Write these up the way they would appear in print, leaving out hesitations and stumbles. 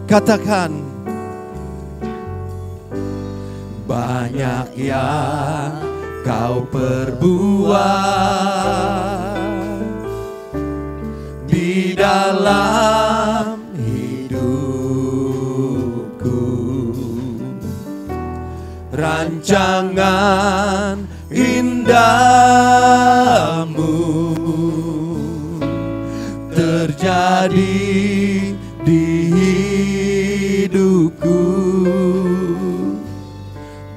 Katakan, banyak yang kau perbuat di dalam hidupku. Rancangan indahmu terjadi di hidupku.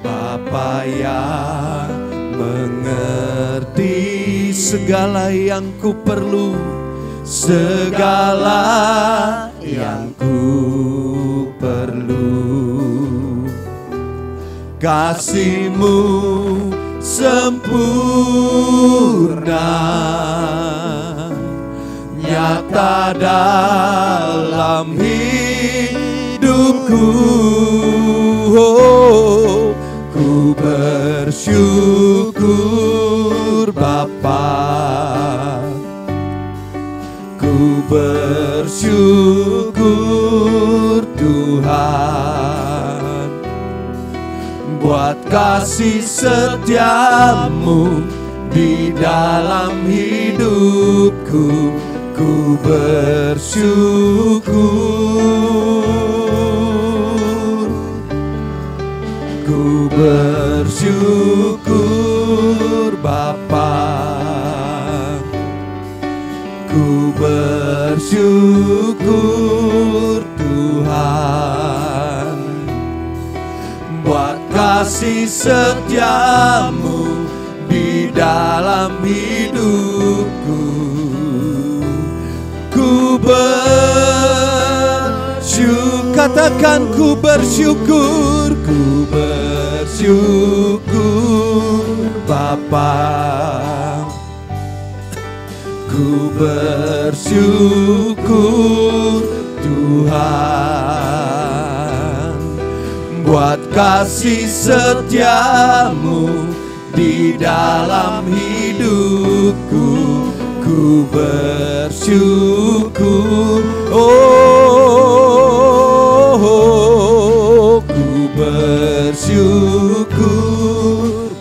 Bapa yang mengerti segala yang ku perlu, segala yang ku perlu. Kasih-Mu sempurna, nyata dalam hidupku. Oh, ku bersyukur Bapa, ku bersyukur Tuhan, buat kasih setiamu di dalam hidupku. Ku bersyukur, ku bersyukur Bapa, ku bersyukur Tuhan, buat kasih setiamu di dalam hidupku. Ku bersyukur, katakan ku bersyukur, ku bersyukur Bapa, ku bersyukur Tuhan, buat kasih setiamu di dalam hidupku. Ku bersyukur, oh, ku bersyukur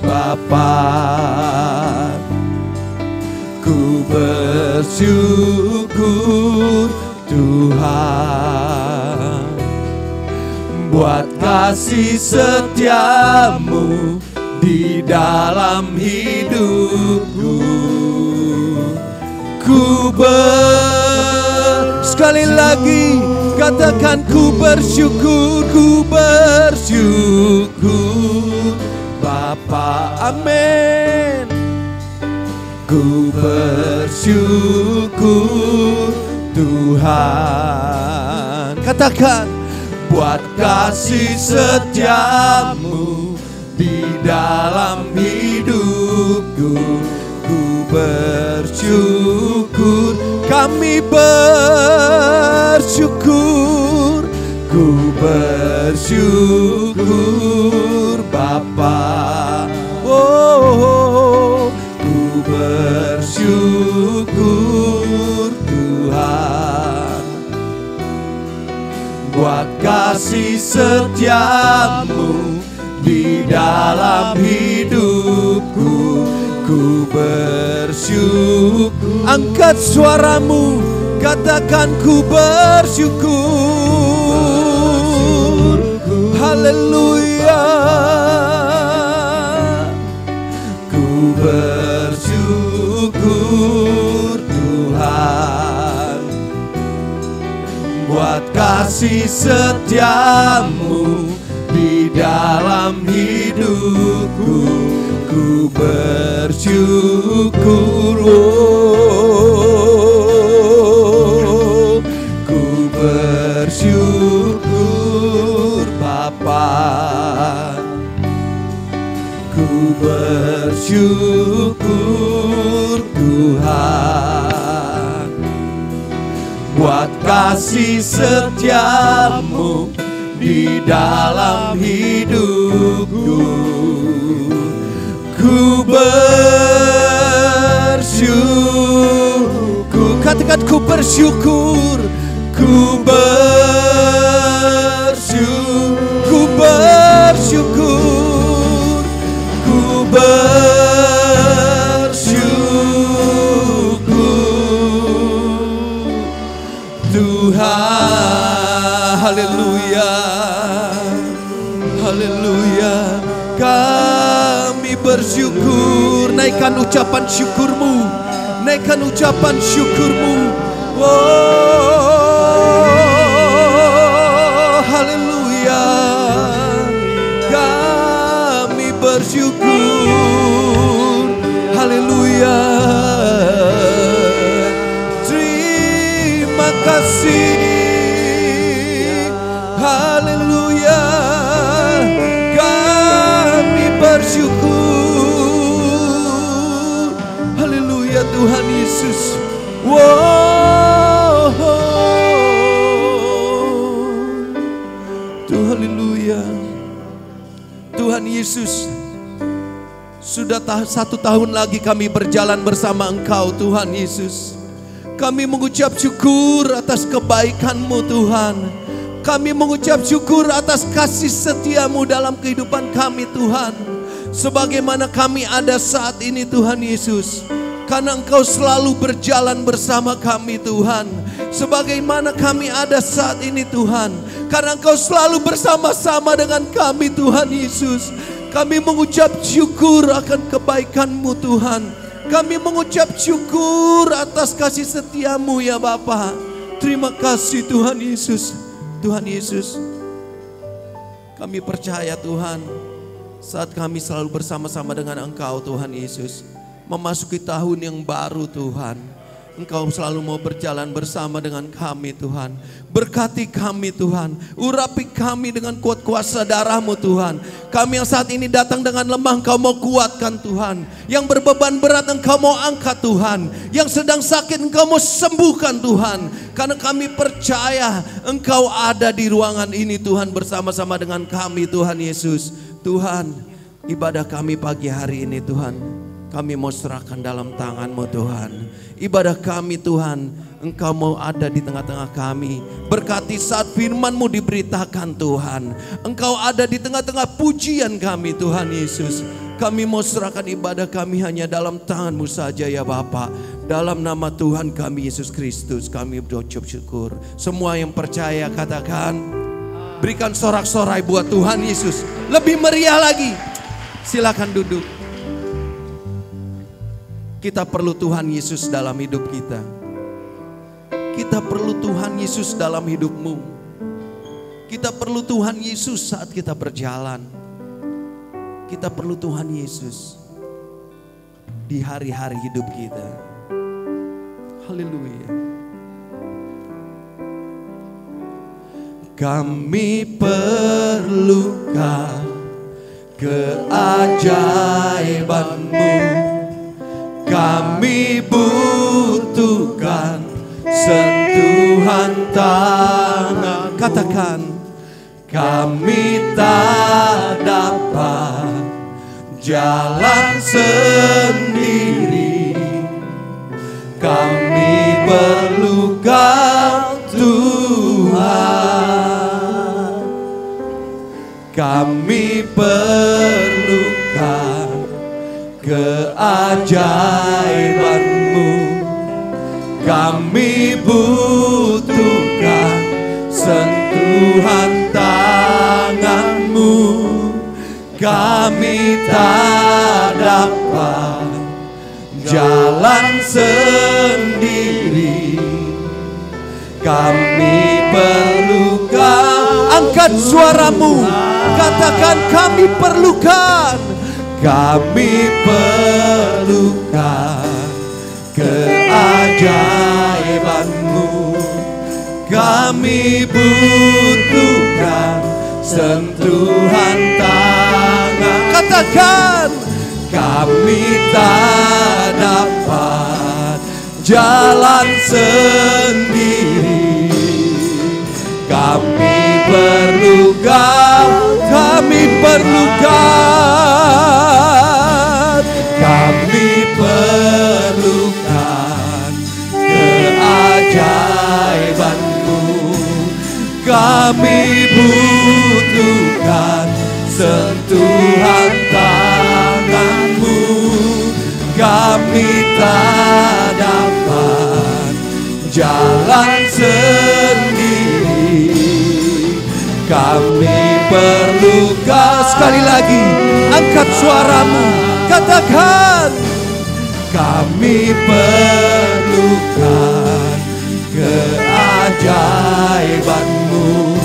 Bapa, ku bersyukur Tuhan, buat kasih setiamu di dalam hidupku. Ku sekali lagi katakan ku bersyukur, ku bersyukur Bapa, amin. Ku bersyukur Tuhan, katakan buat kasih setiamu di dalam hidupku. Ku bersyukur, kami bersyukur, ku bersyukur Bapa, oh, ku bersyukur Tuhan, buat kasih setiamu di dalam hidupku. Ku bersyukur, angkat suaramu, katakan ku bersyukur, haleluya. Ku bersyukur Tuhan, buat kasih setiamu di dalam hidupku. Ku bersyukur, oh, ku bersyukur Bapa, ku bersyukur Tuhan, buat kasih setiamu di dalam hidupku. Ku bersyukur, katakan ku bersyukur, ku bersyukur bersyukur, ku bersyukur. Tuhan, haleluya, haleluya. Kami bersyukur. Naikkan ucapan syukurmu, naikkan ucapan syukurmu. Oh, haleluya. Kami bersyukur, haleluya. Terima kasih, haleluya. Kami bersyukur, haleluya Tuhan Yesus. Wow, Tuhan, haleluya. Tuhan Yesus, sudah 1 tahun lagi kami berjalan bersama Engkau Tuhan Yesus. Kami mengucap syukur atas kebaikan-Mu Tuhan. Kami mengucap syukur atas kasih setia-Mu dalam kehidupan kami Tuhan. Sebagaimana kami ada saat ini Tuhan Yesus, karena Engkau selalu berjalan bersama kami Tuhan. Sebagaimana kami ada saat ini Tuhan, karena Engkau selalu bersama-sama dengan kami Tuhan Yesus. Kami mengucap syukur akan kebaikan-Mu Tuhan. Kami mengucap syukur atas kasih setia-Mu ya Bapa. Terima kasih Tuhan Yesus. Tuhan Yesus, kami percaya Tuhan, saat kami selalu bersama-sama dengan Engkau Tuhan Yesus, memasuki tahun yang baru Tuhan, Engkau selalu mau berjalan bersama dengan kami Tuhan. Berkati kami Tuhan, urapi kami dengan kuat kuasa darah-Mu Tuhan. Kami yang saat ini datang dengan lemah Engkau mau kuatkan Tuhan. Yang berbeban berat Engkau mau angkat Tuhan. Yang sedang sakit Engkau mau sembuhkan Tuhan. Karena kami percaya Engkau ada di ruangan ini Tuhan, bersama-sama dengan kami Tuhan Yesus. Tuhan, ibadah kami pagi hari ini Tuhan, kami mau serahkan dalam tangan-Mu Tuhan. Ibadah kami Tuhan, Engkau mau ada di tengah-tengah kami. Berkati saat firman-Mu diberitakan Tuhan. Engkau ada di tengah-tengah pujian kami Tuhan Yesus. Kami mau serahkan ibadah kami hanya dalam tangan-Mu saja ya Bapa. Dalam nama Tuhan kami Yesus Kristus kami berucap syukur. Semua yang percaya katakan, berikan sorak-sorai buat Tuhan Yesus. Lebih meriah lagi. Silakan duduk. Kita perlu Tuhan Yesus dalam hidup kita. Kita perlu Tuhan Yesus dalam hidupmu. Kita perlu Tuhan Yesus saat kita berjalan. Kita perlu Tuhan Yesus di hari-hari hidup kita. Haleluya. Kami perlukan keajaiban-Mu. Kami butuhkan sentuhan tangan. Katakan, kami tak dapat jalan sendiri. Kami perlukan Tuhan. Kami perlukan keajaiban-Mu. Kami butuhkan sentuhan tangan-Mu. Kami tak dapat jalan sendiri. Kami perlukan. Angkat suaramu, katakan kami perlukan. Kami perlukan keajaiban-Mu. Kami butuhkan sentuhan tangan. Katakan, kami tak dapat jalan sendiri. Kami perlukan, kami perlukan, kami perlukan keajaiban-Mu. Kami butuhkan perlukan sentuhan tangan-Mu. Kami tak dapat jalan sendiri, kami perlukan. Sekali lagi, angkat suaramu, katakan, kami perlukan keajaiban-Mu.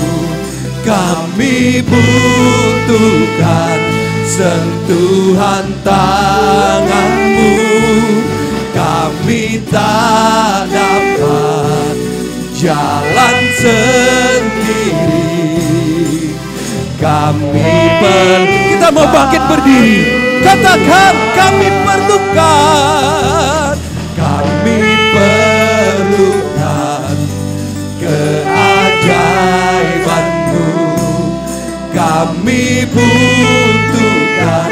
Kami butuhkan sentuhan tangan-Mu. Kami tak dapat jalan sendiri, kita mau bangkit berdiri. Katakan, kami perlukan keajaiban-Mu. Kami butuhkan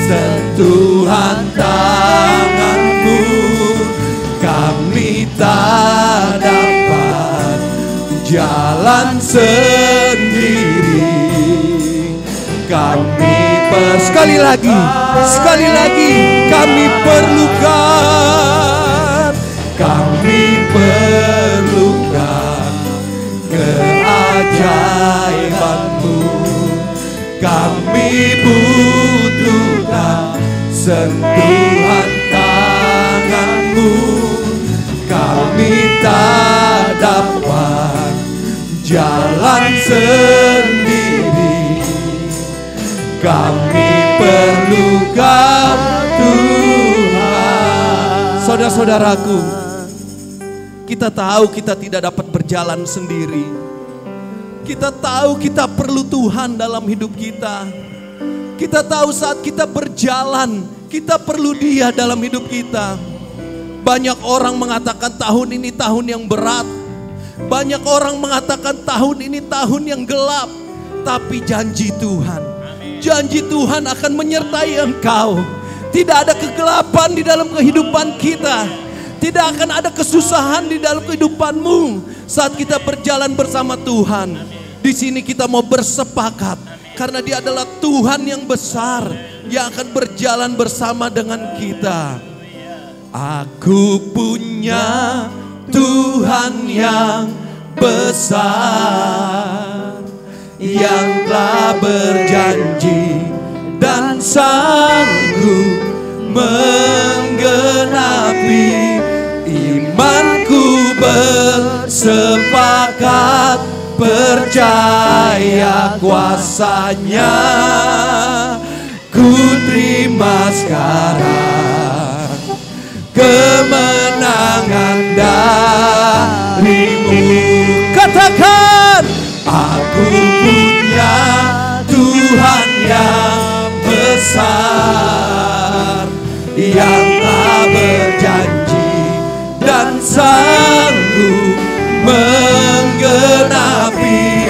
sentuhan tangan-Mu. Kami tak dapat jalan sendiri, kami sekali lagi kami perlukan keajaiban-Mu. Kami butuhkan sentuhan tangan-Mu. Kami tak dapat jalan sendiri, kami perlukan Tuhan. Saudara-saudaraku, kita tahu kita tidak dapat berjalan sendiri. Kita tahu kita perlu Tuhan dalam hidup kita. Kita tahu saat kita berjalan, kita perlu Dia dalam hidup kita. Banyak orang mengatakan tahun ini tahun yang berat. Banyak orang mengatakan tahun ini tahun yang gelap. Tapi janji Tuhan akan menyertai engkau. Tidak ada kegelapan di dalam kehidupan kita. Tidak akan ada kesusahan di dalam kehidupanmu saat kita berjalan bersama Tuhan. Di sini kita mau bersepakat karena Dia adalah Tuhan yang besar yang akan berjalan bersama dengan kita. Aku punya Tuhan yang besar, yang telah berjanji dan sanggup menggenapi. Imanku bersepakat percaya kuasa-Nya. Ku terima sekarang kemenangan dari-Mu. Katakan, aku punya Tuhan yang besar, yang telah berjanji dan sanggup menggenapi.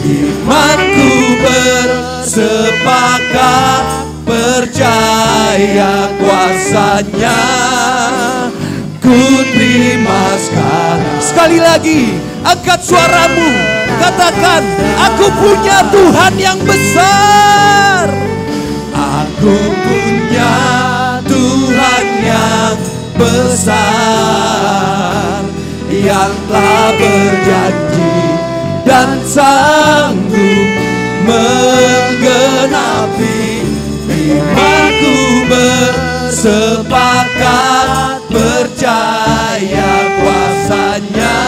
Imanku bersepakat percaya kuasa-Nya. Ku terima sekarang. Sekali lagi, angkat suaramu, katakan, aku punya Tuhan yang besar. Aku punya Tuhan yang besar, yang telah berjanji dan sanggup menggenapi. Imanku bersepakat percaya kuasa-Nya.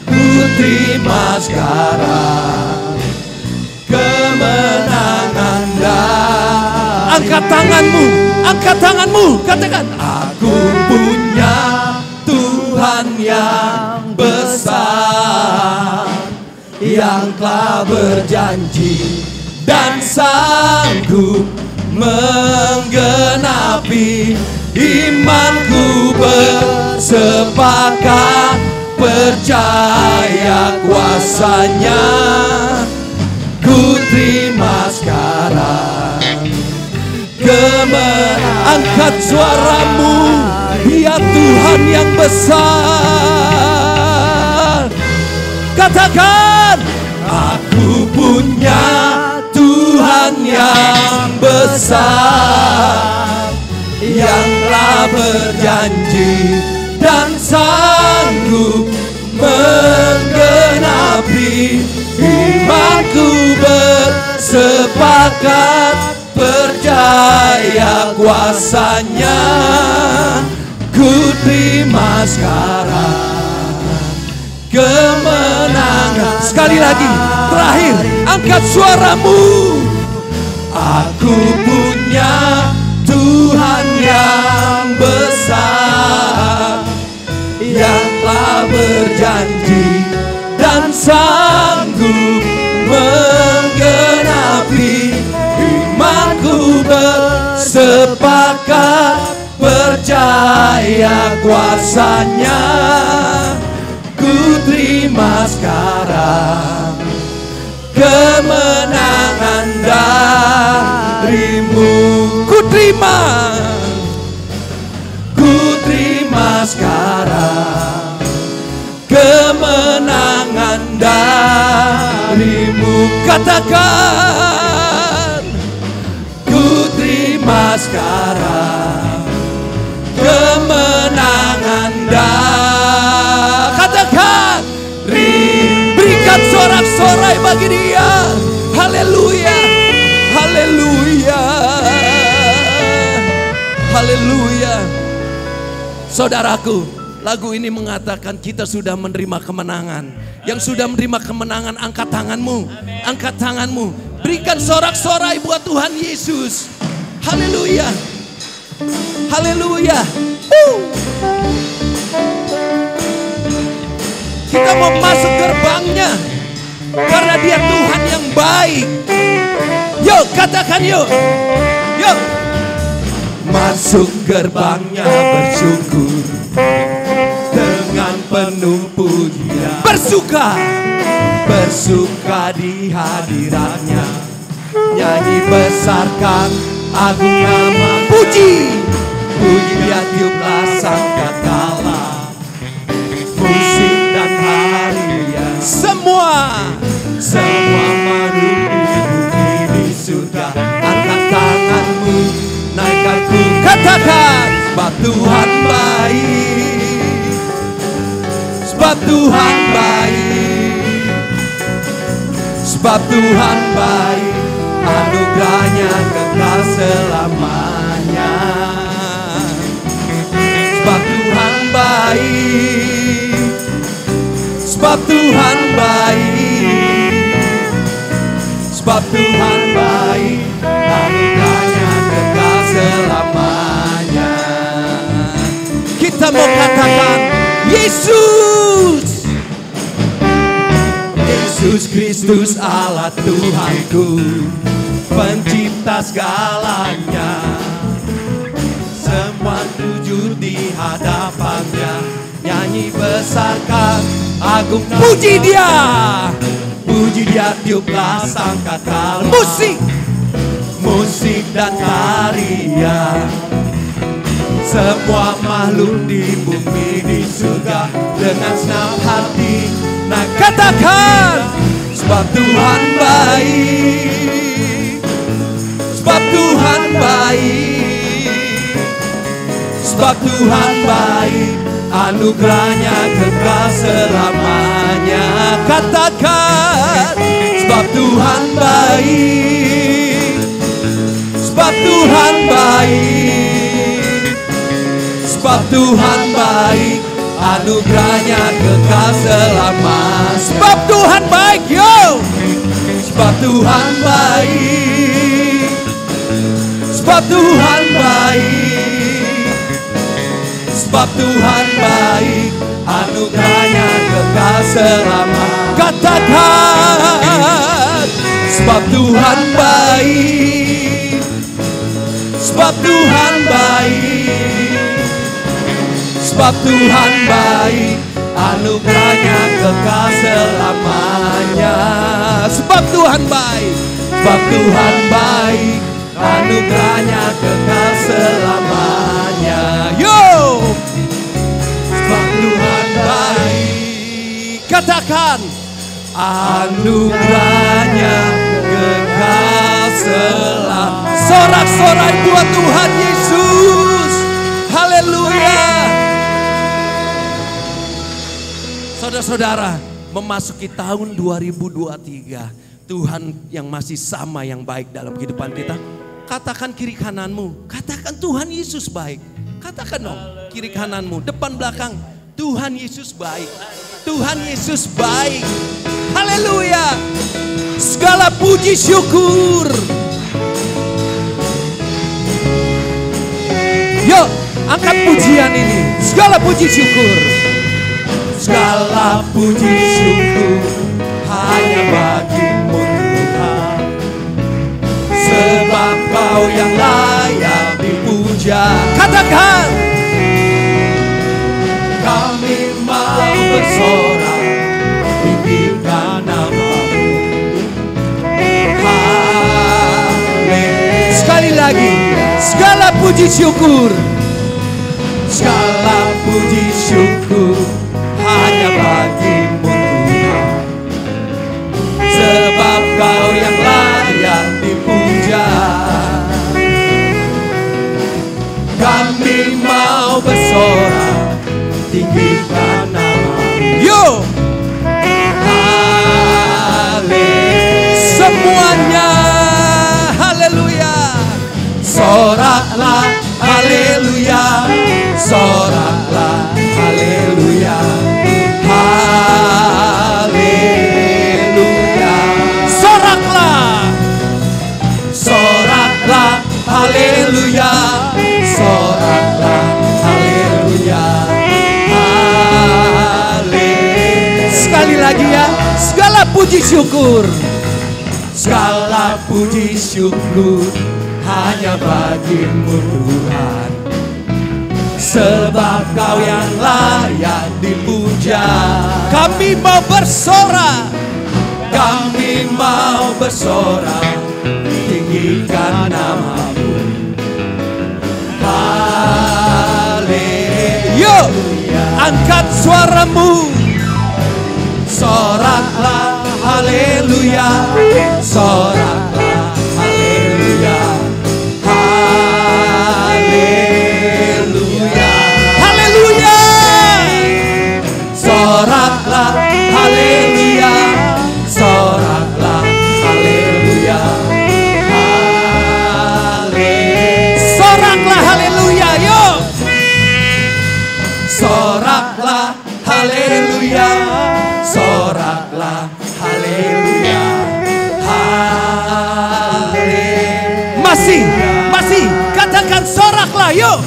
Ku terima sekarang kemenangan. Angkat tanganmu, katakan, aku punya Tuhan yang besar, yang telah berjanji dan sanggup menggenapi. Imanku bersepakat percaya kuasa-Nya. Ku terima sekarang angkat suaramu, Dia Tuhan yang besar. Katakan, aku punya yang besar, yang telah berjanji dan sanggup menggenapi. Imanku bersepakat, percaya kuasanya. Ku terima sekarang kemenangan. Sekali lagi, terakhir, angkat suaramu. Aku punya Tuhan yang besar, yang telah berjanji dan sanggup menggenapi. Imanku bersepakat, percaya kuasanya. Ku terima sekarang kemenangan darimu. Ku terima sekarang kemenangan darimu. Katakan, ku terima sekarang kemenangan katakan, berikan sorak-sorai bagi Dia. Haleluya, haleluya, haleluya. Saudaraku, lagu ini mengatakan kita sudah menerima kemenangan. Yang sudah menerima kemenangan, angkat tanganmu, angkat tanganmu, berikan sorak-sorai buat Tuhan Yesus. Haleluya, haleluya. Kita mau masuk gerbangnya karena Dia Tuhan yang baik. Yuk, katakan yuk, yuk. Masuk gerbangnya bersyukur dengan penuh pujian, bersuka di hadiratnya, nyanyi besarkan agung nama. Puji Dia, tiuplah sangkakala, musik dan harian. Semua makhluk di bumi di surga, angkat tanganmu, naikkan ku, katakan, sebab Tuhan baik, sebab Tuhan baik, sebab Tuhan baik, anugerahnya kekal selamanya. Sebab Tuhan baik, sebab Tuhan baik, sebab Tuhan baik, anugerahnya kekal selamanya. Kita mau katakan, Yesus, Yesus Kristus Allah Tuhanku, pencipta segalanya. Semua sujud di hadapannya, nyanyi besarkan agung. Puji Dia, puji Dia, tiuplah sangkakala, musik dan tarian. Semua makhluk di bumi di surga dengan senang hati, nah katakan, sebab Tuhan baik, sebab Tuhan baik, sebab Tuhan baik, anugerahnya kekal selamanya. Katakan, sebab Tuhan baik, sebab Tuhan baik, sebab Tuhan baik, anugerahnya kekal selamanya. Sebab Tuhan baik, yo, sebab Tuhan baik, sebab Tuhan baik, sebab Tuhan baik, anugerahnya kekal selamanya. Katakan, sebab Tuhan baik, sebab Tuhan baik, sebab Tuhan baik, anugerahnya kekal selamanya. Sebab Tuhan baik, sebab Tuhan baik, anugerahnya kekal selamanya. Yo, sebab Tuhan baik, katakan, anugerahnya kekal Sorak-sorai buat Tuhan Yesus. Haleluya. Saudara-saudara, memasuki tahun 2023, Tuhan yang masih sama, yang baik dalam kehidupan kita. Katakan kiri kananmu, katakan Tuhan Yesus baik. Katakan dong kiri kananmu, depan belakang, Tuhan Yesus baik. Tuhan Yesus baik. Haleluya. Segala puji syukur. Yuk, angkat pujian ini. Segala puji syukur. Segala puji syukur hanya bagimu Tuhan. Sebab Kau yang layak dipuja. Katakan, kami mau bersorak, tinggikan nama-Mu. Haleluya. Sekali lagi, segala puji syukur. Segala puji syukur hanya bagimu Tuhan. Sebab Kau yang layak dipuja. Kami mau bersorak, tinggikan nama-Mu. Yo, haleluya. Semuanya, haleluya. Soraklah, haleluya. Soraklah, haleluya. Haleluya. Soraklah. Soraklah, haleluya. Soraklah, haleluya. Haleluya. Sekali lagi ya, segala puji syukur. Segala puji syukur hanya bagimu Tuhan. Sebab Kau yang layak dipuja. Kami mau bersorak. Kami mau bersorak, tinggikan nama-Mu. Haleluya. Yuk, angkat suaramu. Soraklah, haleluya. Soraklah, haleluya. Haleluya. Haleluya. Soraklah, haleluya. Soraklah, haleluya. Soraklah, haleluya. Yuk. Soraklah, haleluya. Soraklah, haleluya. Haleluya. Masih, katakan soraklah, yuk.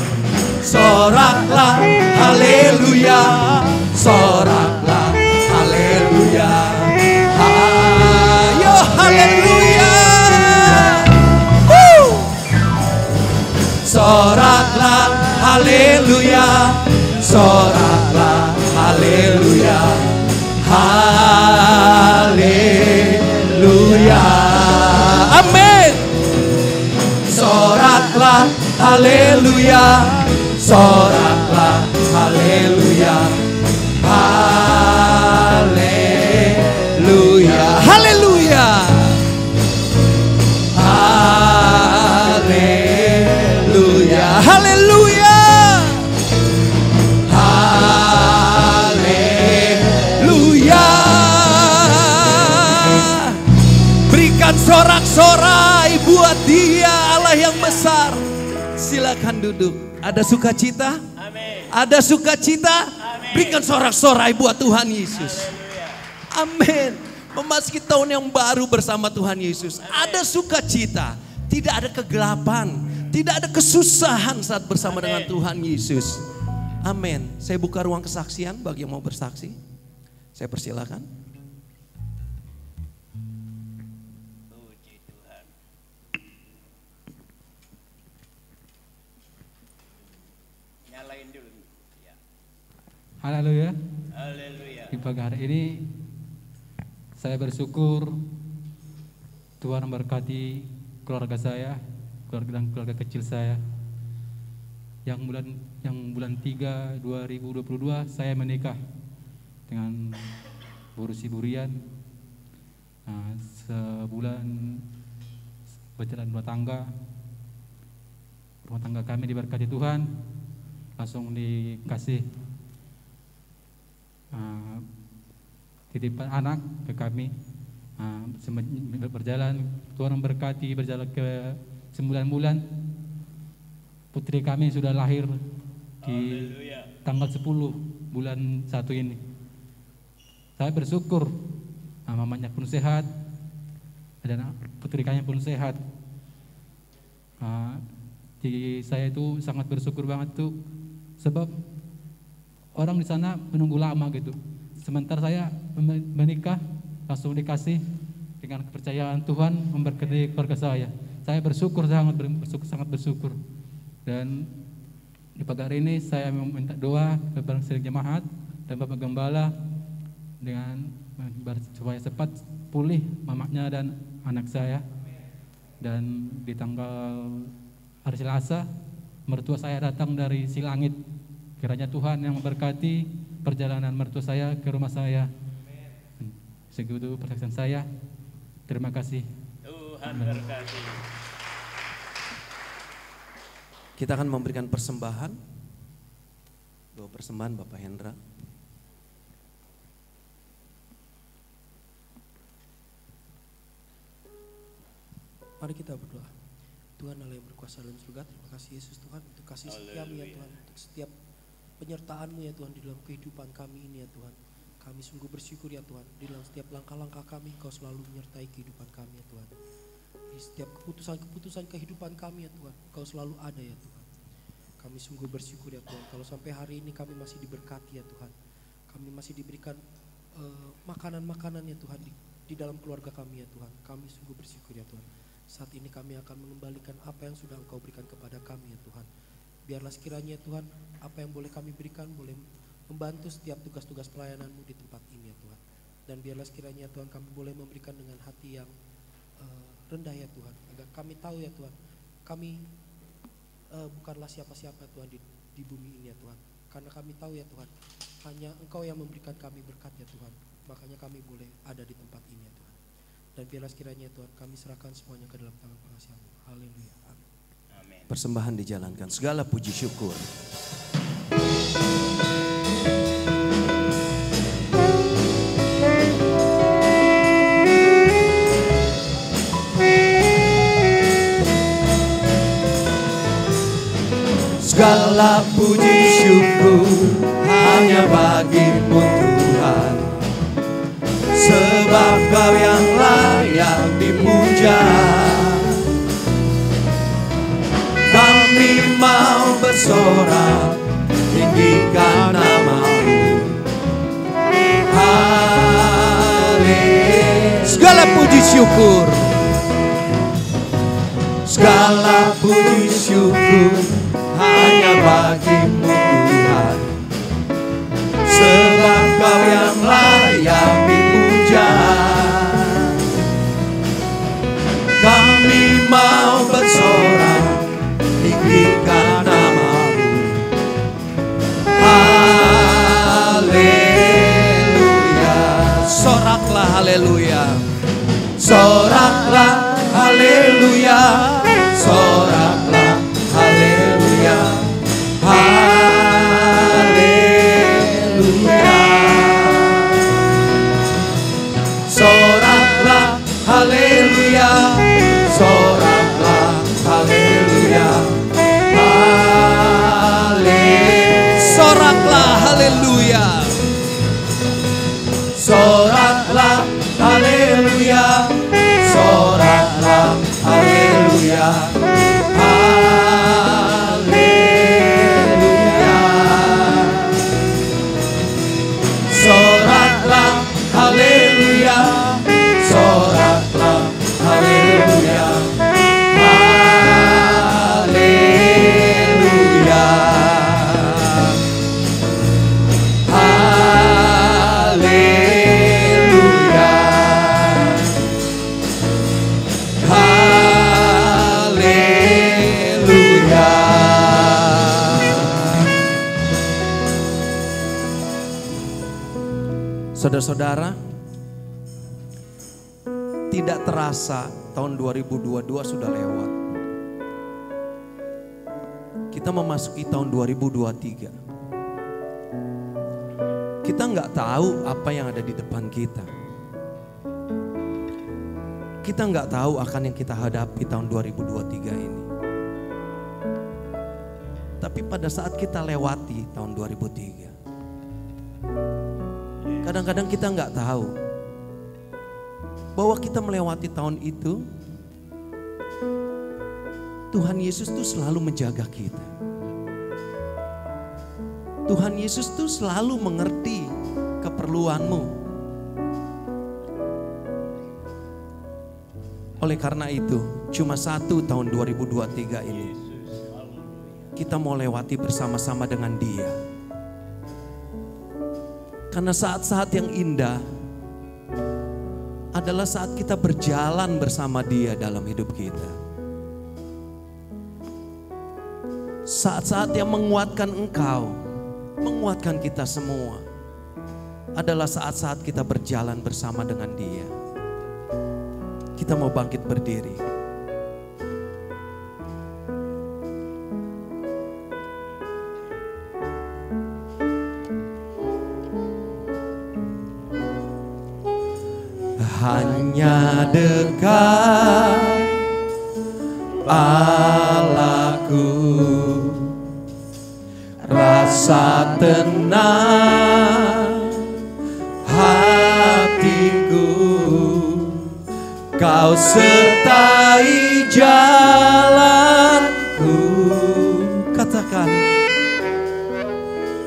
Soraklah, haleluya. Soraklah, haleluya. Ayo, haleluya. Soraklah, haleluya. Soraklah, haleluya. Haleluya. Amin. Soraklah, haleluya. Soraklah, haleluya. Haleluya. Haleluya. Haleluya. Haleluya. Haleluya. Berikan sorak-sorai buat Dia, Allah yang besar. Silakan duduk. Ada sukacita? Amin. Ada sukacita? Amin. Berikan sorak-sorai buat Tuhan Yesus. Amin. Memasuki tahun yang baru bersama Tuhan Yesus. Amin. Ada sukacita. Tidak ada kegelapan. Tidak ada kesusahan saat bersama dengan Tuhan Yesus. Amin. Saya buka ruang kesaksian bagi yang mau bersaksi. Saya persilakan. Haleluya. Haleluya. Di pagi hari ini saya bersyukur Tuhan memberkati keluarga saya, keluarga kecil saya. Yang bulan 3 2022 saya menikah dengan Bu Rusi Burian. Nah, berjalan rumah tangga kami diberkati Tuhan, langsung dikasih titipan anak ke kami. Berjalan, Tuhan memberkati, berjalan ke 9 bulan. Putri kami sudah lahir di tanggal 10 bulan 1 ini. Saya bersyukur, mamanya pun sehat, dan putri kami pun sehat. Jadi saya itu sangat bersyukur banget tuh, sebab orang di sana menunggu lama gitu. Sementara saya menikah langsung dikasih dengan kepercayaan Tuhan memberkati keluarga saya. Saya bersyukur, sangat bersyukur. Dan di pagi hari ini saya meminta doa kepada seluruh jemaat dan Bapak Gembala dengan supaya cepat pulih mamanya dan anak saya. Dan di tanggal hari Selasa mertua saya datang dari Silangit. Kiranya Tuhan yang memberkati perjalanan mertua saya ke rumah saya. Segitu persaksian saya. Terima kasih. Tuhan berkati. Kita akan memberikan persembahan. Doa persembahan Bapak Hendra. Mari kita berdoa. Tuhan Allah yang berkuasa dalam surga, terima kasih Yesus Tuhan untuk kasih setiamu ya Tuhan, untuk setiap penyertaan-Mu ya Tuhan di dalam kehidupan kami ini ya Tuhan. Kami sungguh bersyukur ya Tuhan, di dalam setiap langkah-langkah kami Engkau selalu menyertai kehidupan kami ya Tuhan. Di setiap keputusan-keputusan kehidupan kami ya Tuhan, Engkau selalu ada ya Tuhan. Kami sungguh bersyukur ya Tuhan, kalau sampai hari ini kami masih diberkati ya Tuhan. Kami masih diberikan makanan-makanan ya Tuhan di dalam keluarga kami ya Tuhan. Kami sungguh bersyukur ya Tuhan. Saat ini kami akan mengembalikan apa yang sudah Engkau berikan kepada kami ya Tuhan. Biarlah sekiranya Tuhan, apa yang boleh kami berikan boleh membantu setiap tugas-tugas pelayanan-Mu di tempat ini ya Tuhan. Dan biarlah sekiranya Tuhan kami boleh memberikan dengan hati yang rendah ya Tuhan. Agar kami tahu ya Tuhan, kami bukanlah siapa-siapa Tuhan di bumi ini ya Tuhan. Karena kami tahu ya Tuhan, hanya Engkau yang memberikan kami berkat ya Tuhan. Makanya kami boleh ada di tempat ini ya Tuhan. Dan biarlah sekiranya Tuhan kami serahkan semuanya ke dalam tangan pengasihan-Mu. Haleluya. Amin. Persembahan dijalankan, segala puji syukur. Segala puji syukur hanya bagi-Mu Tuhan, sebab Kau yang layak dipuja. Kami mau bersorak, tinggikan nama-Mu. Haleluya. Segala puji syukur, segala puji syukur hanya bagi-Mu Tuhan, sebab Kau yang layak dipuja. Kami mau bersorak, tinggikan nama-Mu. Haleluya. Soraklah haleluya. Soraklah haleluya. Soraklah haleluya. Haleluya. Soraklah haleluya. Soraklah haleluya. Soraklah haleluya. Soraklah haleluya. Soraklah haleluya. Haleluya. Soraklah haleluya. Soraklah haleluya. Haleluya. Haleluya. Haleluya. Saudara-saudara, tidak terasa tahun 2022 sudah lewat. Kita memasuki tahun 2023. Kita nggak tahu apa yang ada di depan kita. Kita nggak tahu akan yang kita hadapi tahun 2023 ini. Tapi pada saat kita lewati tahun 2003, kadang-kadang kita nggak tahu bahwa kita melewati tahun itu, Tuhan Yesus tuh selalu menjaga kita. Tuhan Yesus tuh selalu mengerti keperluanmu. Oleh karena itu, cuma satu tahun 2023 ini kita mau lewati bersama-sama dengan Dia. Karena saat-saat yang indah adalah saat kita berjalan bersama Dia dalam hidup kita. Saat-saat yang menguatkan engkau, menguatkan kita semua, adalah saat-saat kita berjalan bersama dengan Dia. Kita mau bangkit berdiri. Hanya dekat Allahku, rasa tenang hatiku, Kau sertai jalanku. Katakan,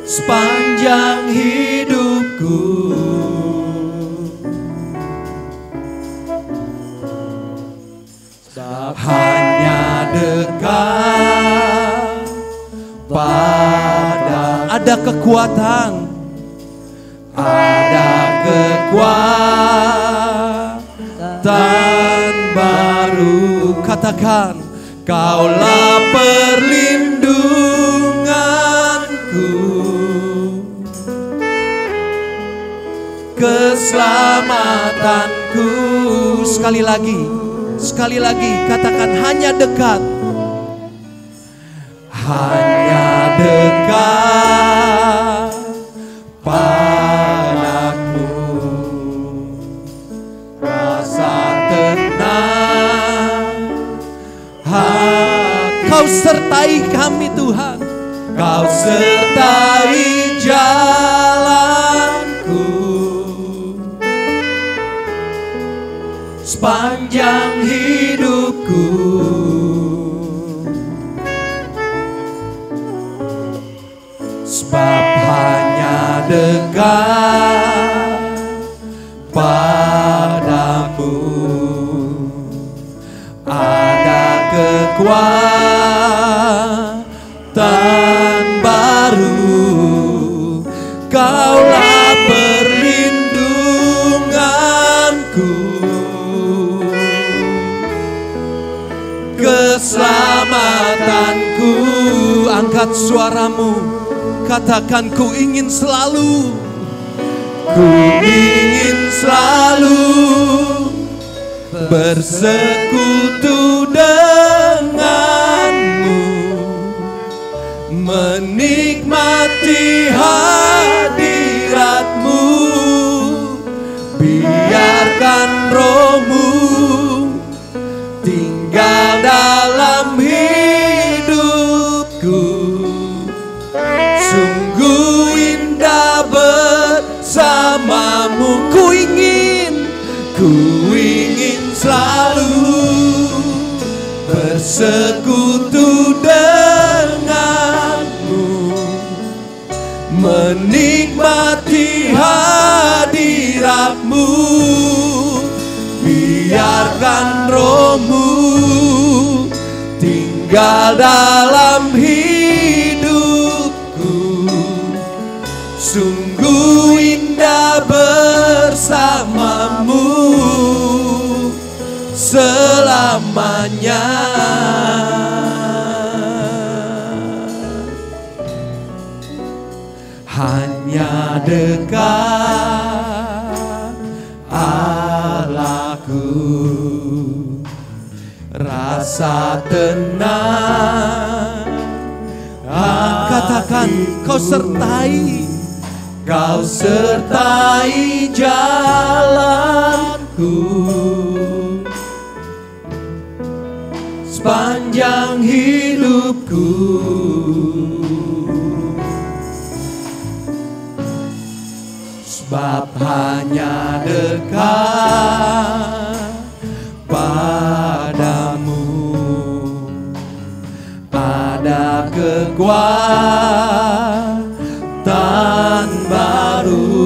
sepanjang hidupku. Hanya dekat pada, ada kekuatan, ada kekuatan baru. Katakan, Kaulah perlindunganku, keselamatanku. Sekali lagi katakan, hanya dekat. Hanya dekat padaku, rasa tenang. Kau sertai kami Tuhan, Kau sertai jalanku, sepanjang hidupku. Sebab hanya dekat padamu ada kekuatan baru. Kaulah perlindunganku, keselamatanku. Angkat suaramu, katakan, ku ingin selalu bersekutu denganmu, menikmati hadiratmu. Biarkan rohmu tinggal dalam hidupku. Sungguh indah bersamamu. Ku ingin selalu bersekutu denganmu, menikmati hadiratmu. Biarkan rohmu tinggal dalam hidupku. Sungguh indah bersamamu selamanya. Hanya dekat Allahku, rasa tenang. Katakan, kau sertai, kau sertai jalanku sepanjang hidupku. Sebab hanya dekat padamu ada kekuatan baru.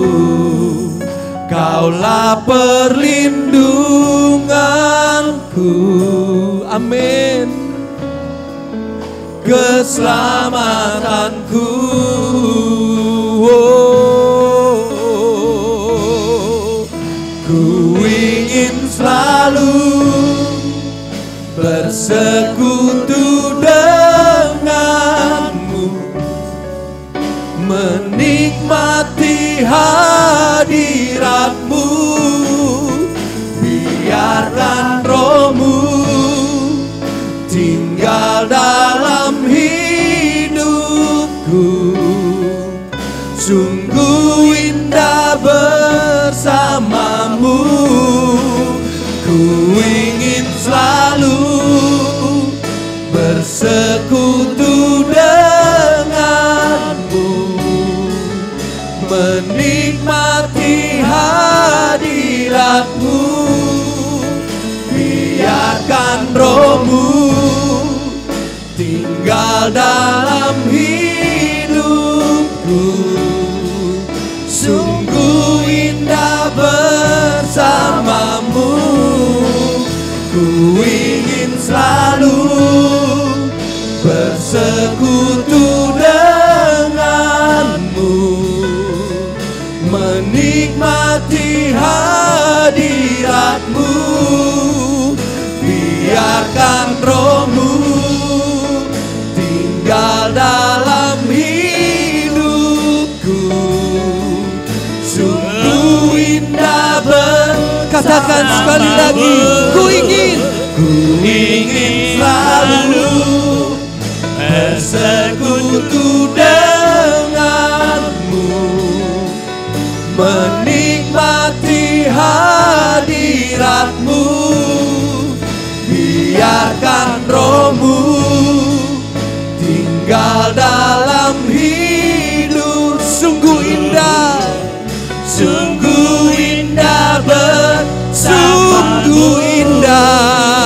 Kaulah perlindunganku, amin, keselamatanku. Ku ingin selalu bersekutu denganmu, menikmati hadiratmu. Biarkan rohmu tinggal dalam hidupku. Sungguh indah bersamamu. Ku ingin selalu bersekutu denganmu, menikmati hadiratmu. Biarkan rohmu tinggal dalam hidupku. Sungguh indah bersamamu. Ku ingin selalu bersekutu denganmu, menikmati hadiratmu. Biarkan rohmu tinggal dalam hidupku. Sungguh indah katakan sekali lagi, ku ingin selalu bersekutu denganmu, menikmati hadiratmu. Biarkan rohmu tinggal dalam hidup. Sungguh indah, sungguh indah sungguh indah,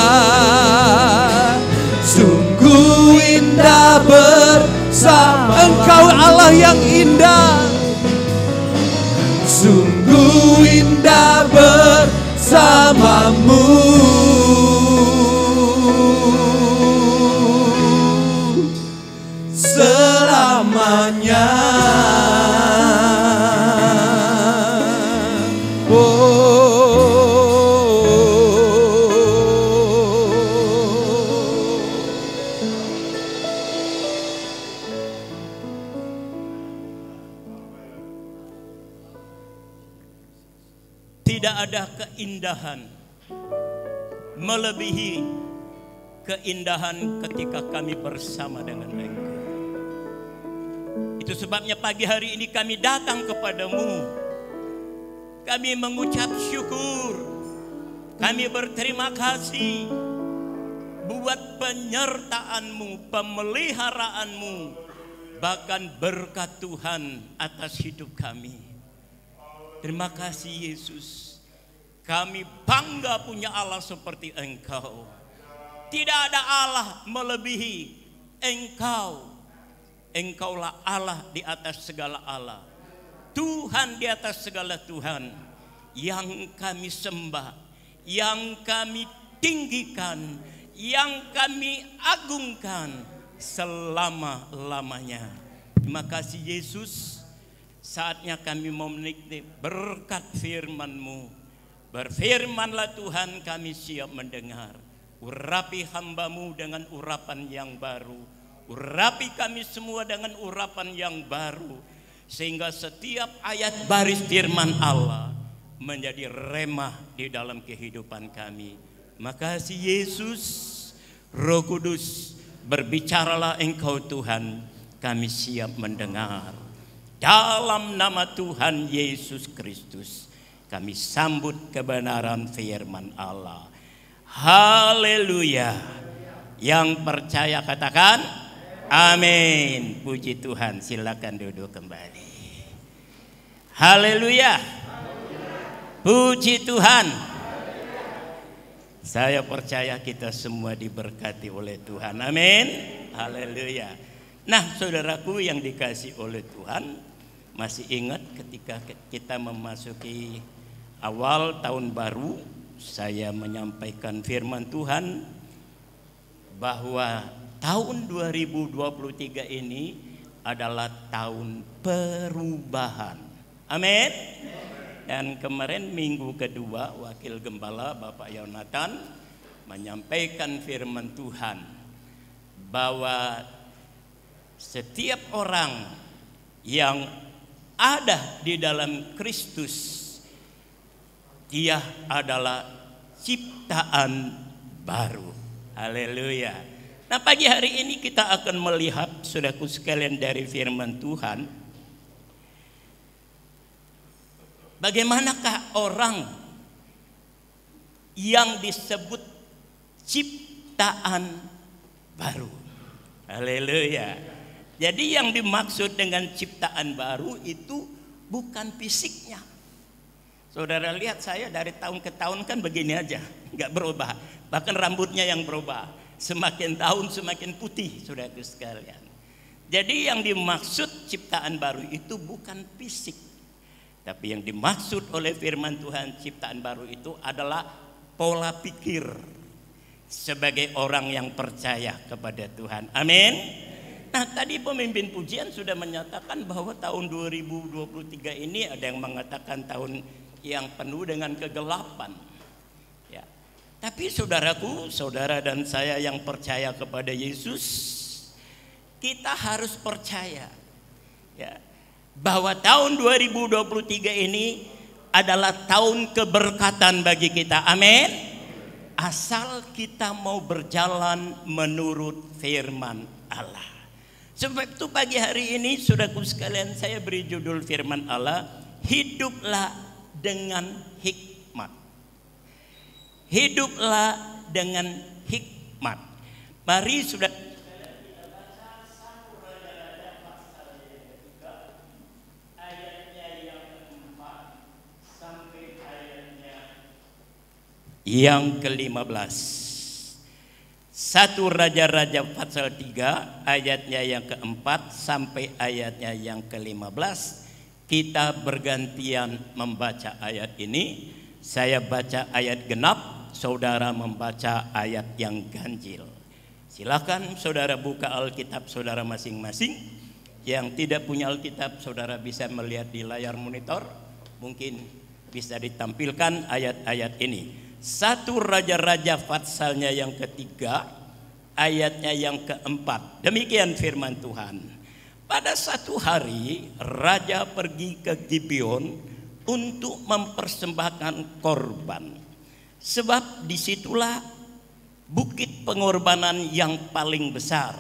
sungguh indah bersama Engkau, Allah yang indah. Sungguh indah bersamamu. Selamanya. Tidak ada keindahan melebihi keindahan ketika kami bersama dengan Engkau. Itu sebabnya pagi hari ini kami datang kepadamu. Kami mengucap syukur. Kami berterima kasih buat penyertaan-Mu, pemeliharaanmu, bahkan berkat Tuhan atas hidup kami. Terima kasih Yesus. Kami bangga punya Allah seperti Engkau. Tidak ada Allah melebihi Engkau. Engkaulah Allah di atas segala Allah. Tuhan di atas segala Tuhan. Yang kami sembah, yang kami tinggikan, yang kami agungkan selama-lamanya. Terima kasih Yesus. Saatnya kami mau menikmati berkat firman-Mu. Berfirmanlah Tuhan, kami siap mendengar. Urapi hamba-Mu dengan urapan yang baru. Urapi kami semua dengan urapan yang baru. Sehingga setiap ayat baris firman Allah menjadi remah di dalam kehidupan kami. Makasih Yesus. Roh Kudus, berbicaralah Engkau Tuhan, kami siap mendengar. Dalam nama Tuhan Yesus Kristus, kami sambut kebenaran firman Allah. Haleluya. Yang percaya katakan amin. Puji Tuhan, silakan duduk kembali. Haleluya. Puji Tuhan. Saya percaya kita semua diberkati oleh Tuhan. Amin. Haleluya. Nah, saudaraku yang dikasih oleh Tuhan, masih ingat ketika kita memasuki awal tahun baru, saya menyampaikan firman Tuhan bahwa tahun 2023 ini adalah tahun perubahan. Amin. Dan kemarin minggu kedua, Wakil Gembala Bapak Yonatan menyampaikan firman Tuhan bahwa setiap orang yang ada di dalam Kristus, dia adalah ciptaan baru. Haleluya. Nah, pagi hari ini kita akan melihat, saudaraku sekalian, dari firman Tuhan, bagaimanakah orang yang disebut ciptaan baru. Haleluya. Jadi yang dimaksud dengan ciptaan baru itu bukan fisiknya. Saudara lihat saya dari tahun ke tahun kan begini aja, nggak berubah. Bahkan rambutnya yang berubah. Semakin tahun semakin putih, saudaraku sekalian. Jadi yang dimaksud ciptaan baru itu bukan fisik. Tapi yang dimaksud oleh firman Tuhan ciptaan baru itu adalah pola pikir sebagai orang yang percaya kepada Tuhan. Amin. Nah, tadi pemimpin pujian sudah menyatakan bahwa tahun 2023 ini ada yang mengatakan tahun yang penuh dengan kegelapan. Ya. Tapi saudaraku, saudara dan saya yang percaya kepada Yesus, kita harus percaya ya, bahwa tahun 2023 ini adalah tahun keberkatan bagi kita. Amin. Asal kita mau berjalan menurut firman Allah. Sebab itu pagi hari ini, saudaraku sekalian, saya beri judul firman Allah, hiduplah dengan hikmat. Hiduplah dengan hikmat. Mari sudah yang ke-15. 1 Raja-Raja pasal 3 ayatnya yang ke-4 sampai ayatnya yang ke-15. Kita bergantian membaca ayat ini. Saya baca ayat genap, saudara membaca ayat yang ganjil. Silakan saudara buka Alkitab saudara masing-masing. Yang tidak punya Alkitab, saudara bisa melihat di layar monitor. Mungkin bisa ditampilkan ayat-ayat ini. 1 Raja-Raja pasalnya yang ketiga, ayatnya yang keempat. Demikian firman Tuhan. Pada satu hari, raja pergi ke Gibeon untuk mempersembahkan korban. Sebab disitulah bukit pengorbanan yang paling besar.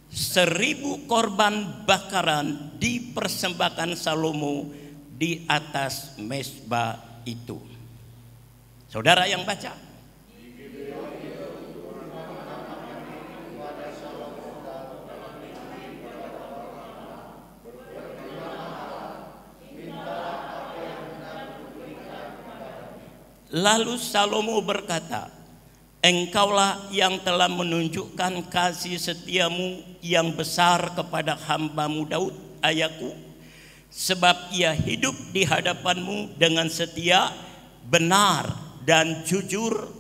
1000 korban bakaran dipersembahkan Salomo di atas mezbah itu. Saudara yang baca. Lalu Salomo berkata, engkaulah yang telah menunjukkan kasih setiamu yang besar kepada hambamu Daud, ayahku. Sebab ia hidup di hadapanmu dengan setia, benar, dan jujur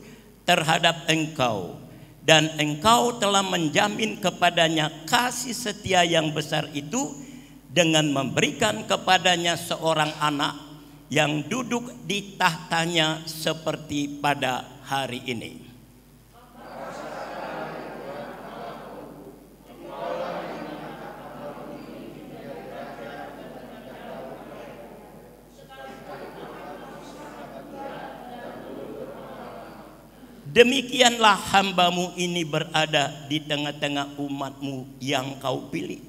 terhadap engkau, dan engkau telah menjamin kepadanya kasih setia yang besar itu dengan memberikan kepadanya seorang anak yang duduk di tahtanya seperti pada hari ini. Demikianlah hambamu ini berada di tengah-tengah umatmu yang kau pilih,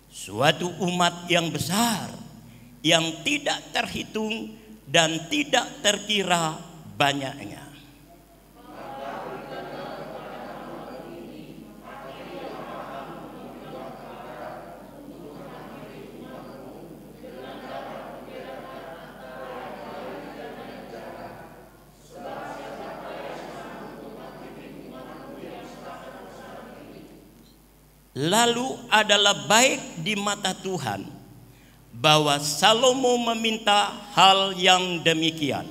suatu umat yang besar, yang tidak terhitung dan tidak terkira banyaknya. Lalu adalah baik di mata Tuhan bahwa Salomo meminta hal yang demikian.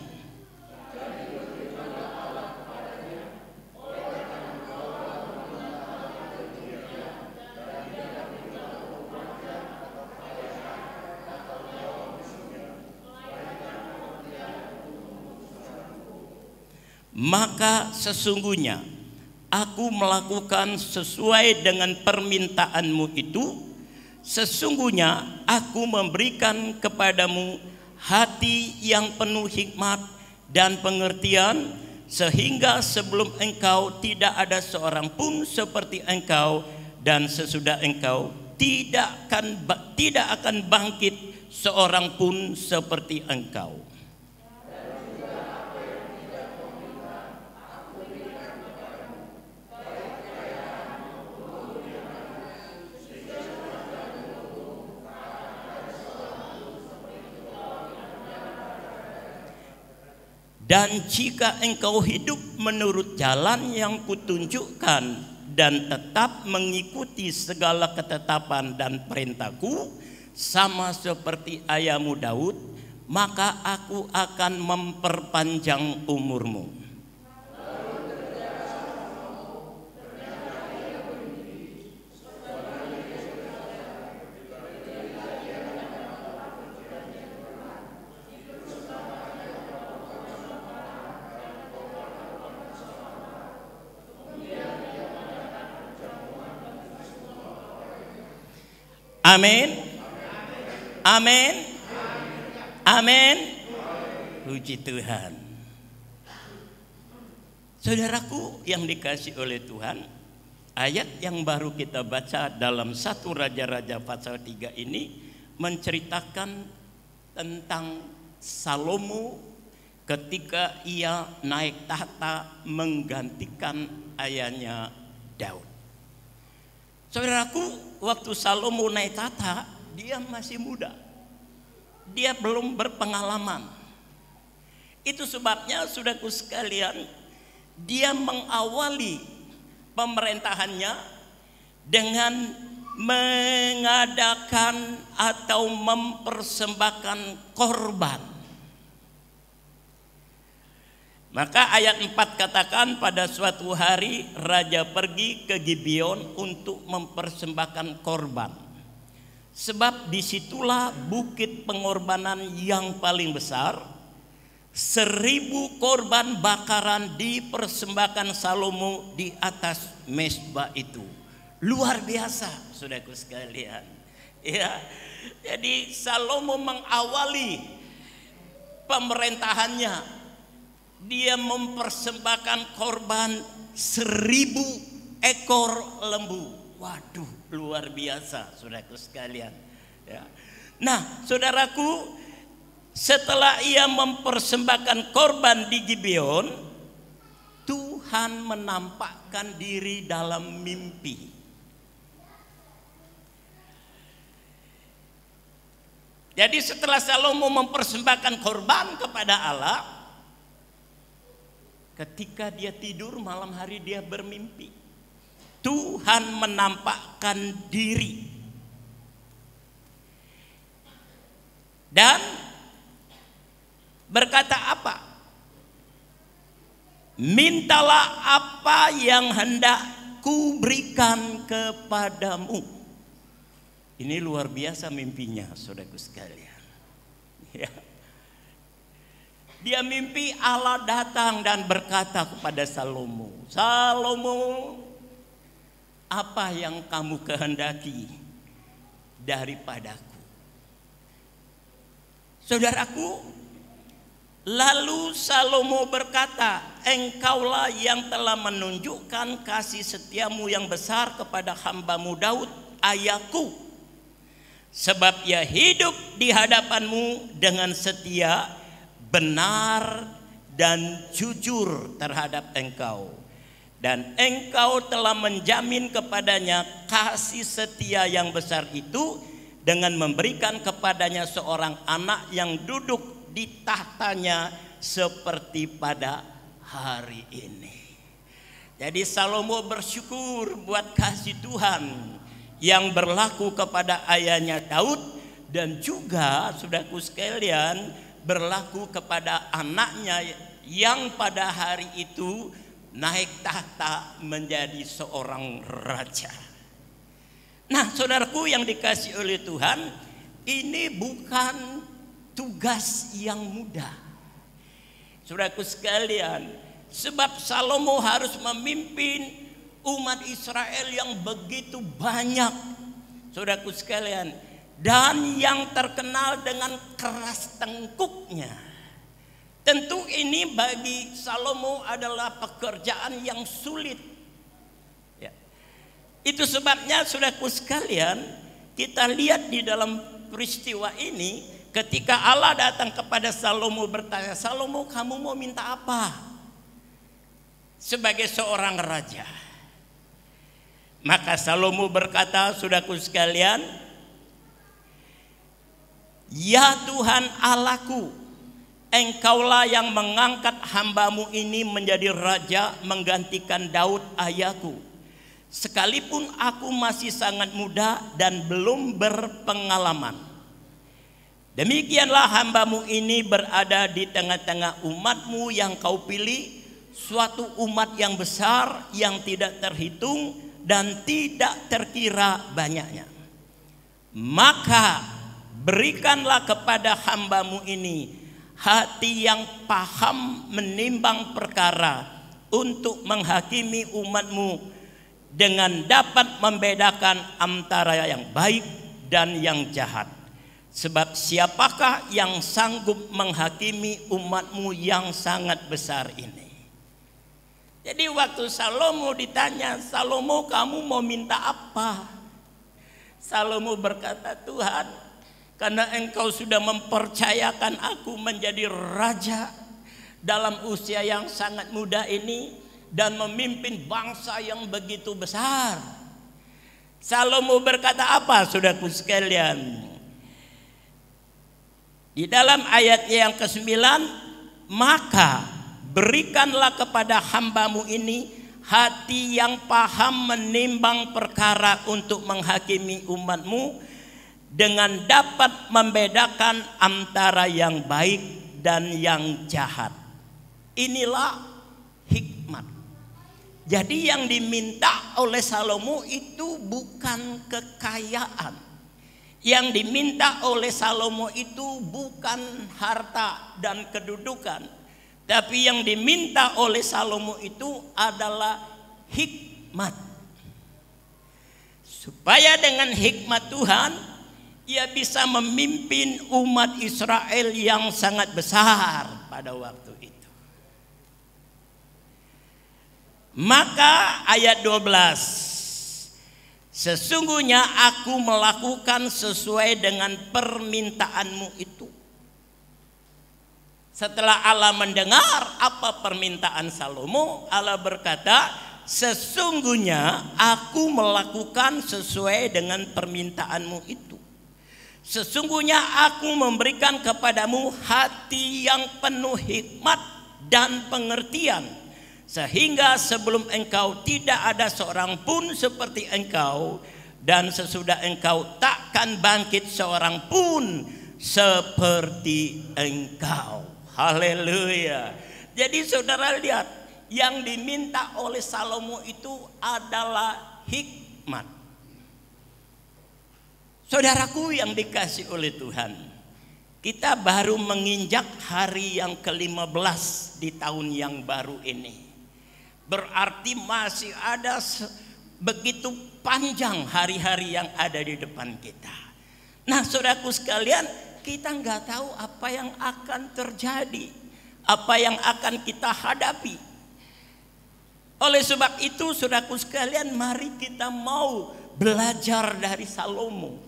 Maka sesungguhnya aku melakukan sesuai dengan permintaanmu itu. Sesungguhnya aku memberikan kepadamu hati yang penuh hikmat dan pengertian, sehingga sebelum engkau tidak ada seorang pun seperti engkau, dan sesudah engkau tidak akan bangkit seorang pun seperti engkau. Dan jika engkau hidup menurut jalan yang kutunjukkan dan tetap mengikuti segala ketetapan dan perintahku, sama seperti ayahmu Daud, maka aku akan memperpanjang umurmu. Amin. Amin. Amin. Puji Tuhan. Saudaraku yang dikasihi oleh Tuhan, ayat yang baru kita baca dalam 1 Raja-Raja pasal 3 ini menceritakan tentang Salomo ketika ia naik tahta menggantikan ayahnya Daud. Saudaraku, waktu Salomo naik tahta, dia masih muda. Dia belum berpengalaman. Itu sebabnya, saudaraku sekalian, dia mengawali pemerintahannya dengan mengadakan atau mempersembahkan korban. Maka ayat 4 katakan, pada suatu hari raja pergi ke Gibeon untuk mempersembahkan korban. Sebab disitulah bukit pengorbanan yang paling besar. 1000 korban bakaran dipersembahkan Salomo di atas mezbah itu. Luar biasa, saudaraku sekalian. Ya, jadi Salomo mengawali pemerintahannya. Dia mempersembahkan korban 1000 ekor lembu. Waduh, luar biasa, saudaraku sekalian. Ya. Nah, saudaraku, setelah ia mempersembahkan korban di Gibeon, Tuhan menampakkan diri dalam mimpi. Jadi setelah Salomo mempersembahkan korban kepada Allah, ketika dia tidur malam hari dia bermimpi. Tuhan menampakkan diri. Dan berkata apa? Mintalah apa yang hendak ku berikan kepadamu. Ini luar biasa mimpinya, saudaraku sekalian. Ya. Dia mimpi Allah datang dan berkata kepada Salomo, Salomo, apa yang kamu kehendaki daripadaku? Saudaraku, Lalu Salomo berkata, engkaulah yang telah menunjukkan kasih setiamu yang besar kepada hambamu Daud, ayahku. Sebab ia hidup di hadapanmu dengan setia, benar dan jujur terhadap engkau. Dan engkau telah menjamin kepadanya kasih setia yang besar itu dengan memberikan kepadanya seorang anak yang duduk di tahtanya seperti pada hari ini. Jadi Salomo bersyukur buat kasih Tuhan yang berlaku kepada ayahnya Daud, dan juga saudaraku sekalian berlaku kepada anaknya yang pada hari itu naik tahta menjadi seorang raja. Nah, saudaraku yang dikasihi oleh Tuhan, ini bukan tugas yang mudah, saudaraku sekalian, sebab Salomo harus memimpin umat Israel yang begitu banyak, saudaraku sekalian, dan yang terkenal dengan keras tengkuknya. Tentu ini bagi Salomo adalah pekerjaan yang sulit. Ya. Itu sebabnya saudaraku sekalian, kita lihat di dalam peristiwa ini, ketika Allah datang kepada Salomo bertanya, Salomo, kamu mau minta apa sebagai seorang raja? Maka Salomo berkata, saudaraku sekalian, ya Tuhan Allahku, engkaulah yang mengangkat hambamu ini menjadi raja menggantikan Daud ayahku. Sekalipun aku masih sangat muda dan belum berpengalaman. Demikianlah hambamu ini berada di tengah-tengah umatmu yang kau pilih, suatu umat yang besar yang tidak terhitung dan tidak terkira banyaknya. Maka berikanlah kepada hambamu ini hati yang paham menimbang perkara untuk menghakimi umatmu dengan dapat membedakan antara yang baik dan yang jahat. Sebab siapakah yang sanggup menghakimi umatmu yang sangat besar ini? Jadi waktu Salomo ditanya, Salomo kamu mau minta apa? Salomo berkata, Tuhan, karena engkau sudah mempercayakan aku menjadi raja dalam usia yang sangat muda ini dan memimpin bangsa yang begitu besar. Salomo berkata apa, saudaraku sekalian? Di dalam ayatnya yang ke-9, maka berikanlah kepada hambamu ini hati yang paham menimbang perkara untuk menghakimi umatmu dengan dapat membedakan antara yang baik dan yang jahat. Inilah hikmat. Jadi yang diminta oleh Salomo itu bukan kekayaan. Yang diminta oleh Salomo itu bukan harta dan kedudukan, tapi yang diminta oleh Salomo itu adalah hikmat. Supaya dengan hikmat Tuhan, ia bisa memimpin umat Israel yang sangat besar pada waktu itu. Maka ayat 12, sesungguhnya aku melakukan sesuai dengan permintaanmu itu. Setelah Allah mendengar apa permintaan Salomo, Allah berkata, sesungguhnya aku melakukan sesuai dengan permintaanmu itu. Sesungguhnya aku memberikan kepadamu hati yang penuh hikmat dan pengertian, sehingga sebelum engkau tidak ada seorang pun seperti engkau, dan sesudah engkau takkan bangkit seorang pun seperti engkau. Haleluya. Jadi saudara lihat, yang diminta oleh Salomo itu adalah hikmat. Saudaraku yang dikasih oleh Tuhan, kita baru menginjak hari yang ke-15 di tahun yang baru ini. Berarti masih ada begitu panjang hari-hari yang ada di depan kita. Nah, saudaraku sekalian, kita nggak tahu apa yang akan terjadi. apa yang akan kita hadapi. Oleh sebab itu, saudaraku sekalian, mari kita mau belajar dari Salomo,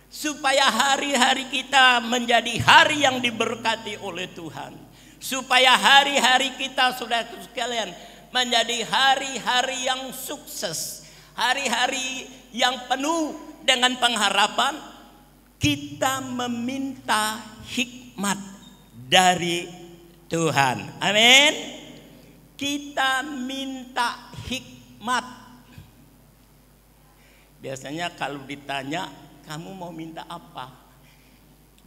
supaya hari-hari kita menjadi hari yang diberkati oleh Tuhan, supaya hari-hari kita, saudaraku sekalian, menjadi hari-hari yang sukses, hari-hari yang penuh dengan pengharapan. Kita meminta hikmat dari Tuhan. Amin. Kita minta hikmat. Biasanya kalau ditanya, kamu mau minta apa?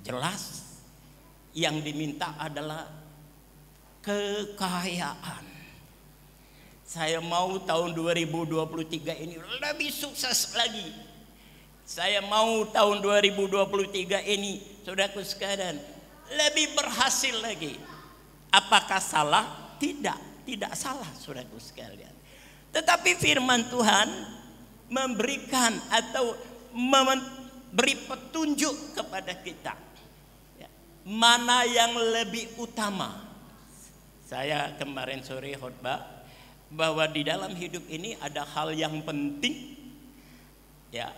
Jelas yang diminta adalah kekayaan. Saya mau tahun 2023 ini lebih sukses lagi. Saya mau tahun 2023 ini, saudaraku sekalian, lebih berhasil lagi. Apakah salah? Tidak salah, saudaraku sekalian. Tetapi firman Tuhan memberikan atau memberi petunjuk kepada kita, ya, mana yang lebih utama. Saya kemarin sore khotbah bahwa di dalam hidup ini ada hal yang penting, ya,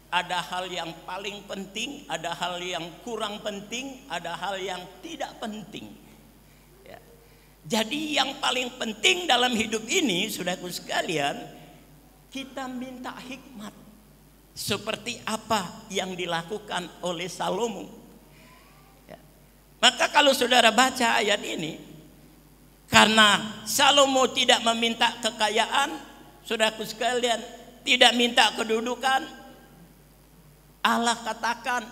ada hal yang paling penting, ada hal yang kurang penting, ada hal yang tidak penting. Jadi yang paling penting dalam hidup ini, saudaraku sekalian, kita minta hikmat. Seperti apa yang dilakukan oleh Salomo. Ya. Maka kalau saudara baca ayat ini, karena Salomo tidak meminta kekayaan, saudaraku sekalian, tidak minta kedudukan, Allah katakan,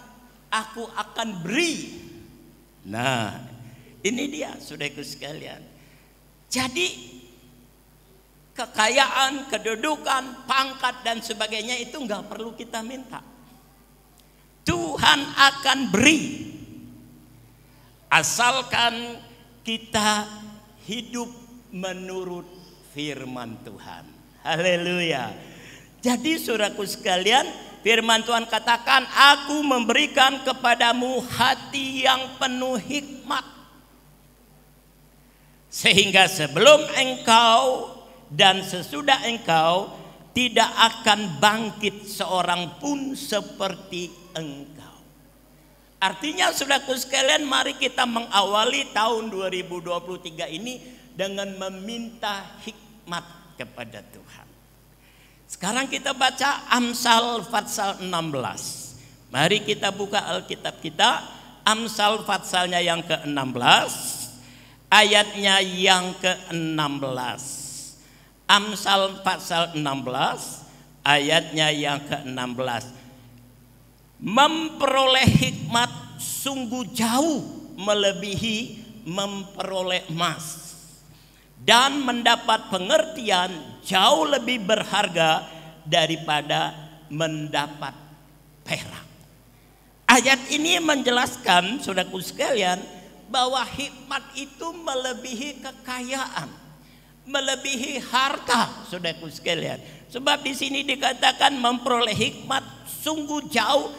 aku akan beri. Nah, ini dia, saudaraku sekalian. Jadi kekayaan, kedudukan, pangkat dan sebagainya itu nggak perlu kita minta. Tuhan akan beri, asalkan kita hidup menurut firman Tuhan. Haleluya. Jadi saudaraku sekalian, firman Tuhan katakan, aku memberikan kepadamu hati yang penuh hikmat, sehingga sebelum engkau dan sesudah engkau tidak akan bangkit seorang pun seperti engkau. Artinya saudaraku sekalian, mari kita mengawali tahun 2023 ini dengan meminta hikmat kepada Tuhan. Sekarang kita baca Amsal pasal 16. Mari kita buka Alkitab kita, Amsal pasalnya yang ke-16. Ayatnya yang ke-16. Amsal pasal 16 ayatnya yang ke-16. Memperoleh hikmat sungguh jauh melebihi memperoleh emas, dan mendapat pengertian jauh lebih berharga daripada mendapat perak. Ayat ini menjelaskan, saudaraku sekalian, bahwa hikmat itu melebihi kekayaan, melebihi harta, saudaraku sekalian. Sebab di sini dikatakan memperoleh hikmat sungguh jauh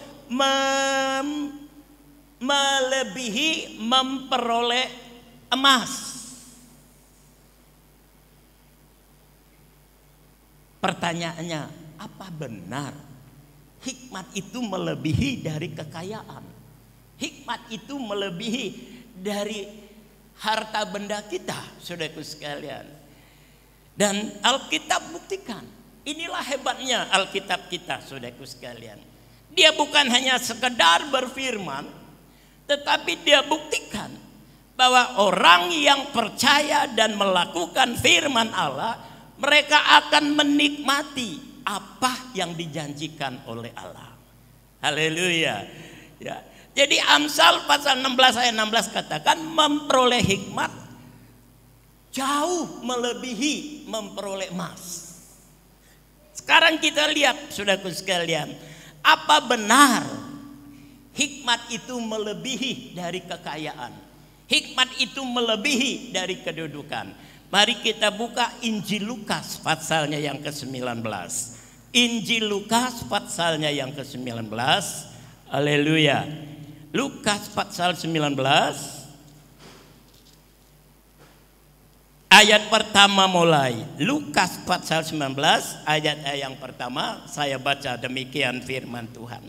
melebihi memperoleh emas. Pertanyaannya, apa benar hikmat itu melebihi dari kekayaan? Hikmat itu melebihi dari harta benda kita, saudaraku sekalian. Dan Alkitab buktikan. Inilah hebatnya Alkitab kita, saudaraku sekalian. Dia bukan hanya sekedar berfirman, tetapi dia buktikan bahwa orang yang percaya dan melakukan firman Allah, mereka akan menikmati apa yang dijanjikan oleh Allah. Haleluya. Ya. Jadi Amsal pasal 16 ayat 16 katakan memperoleh hikmat jauh melebihi memperoleh emas. Sekarang kita lihat, saudaraku sekalian, apa benar hikmat itu melebihi dari kekayaan? Hikmat itu melebihi dari kedudukan. Mari kita buka Injil Lukas pasalnya yang ke-19. Injil Lukas pasalnya yang ke-19. Haleluya. Lukas pasal 19 ayat pertama mulai. Lukas pasal 19 ayat yang pertama, saya baca demikian firman Tuhan.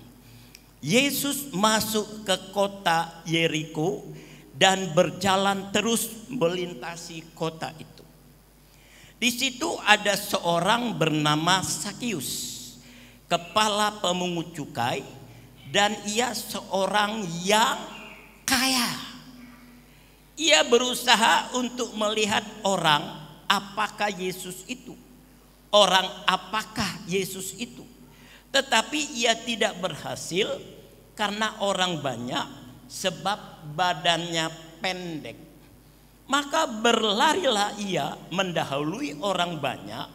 Yesus masuk ke kota Yeriko dan berjalan terus melintasi kota itu. Di situ ada seorang bernama Sakius, kepala pemungut cukai, dan ia seorang yang kaya. Ia berusaha untuk melihat orang apakah Yesus itu. Orang apakah Yesus itu. Tetapi ia tidak berhasil karena orang banyak, sebab badannya pendek. Maka berlarilah ia mendahului orang banyak,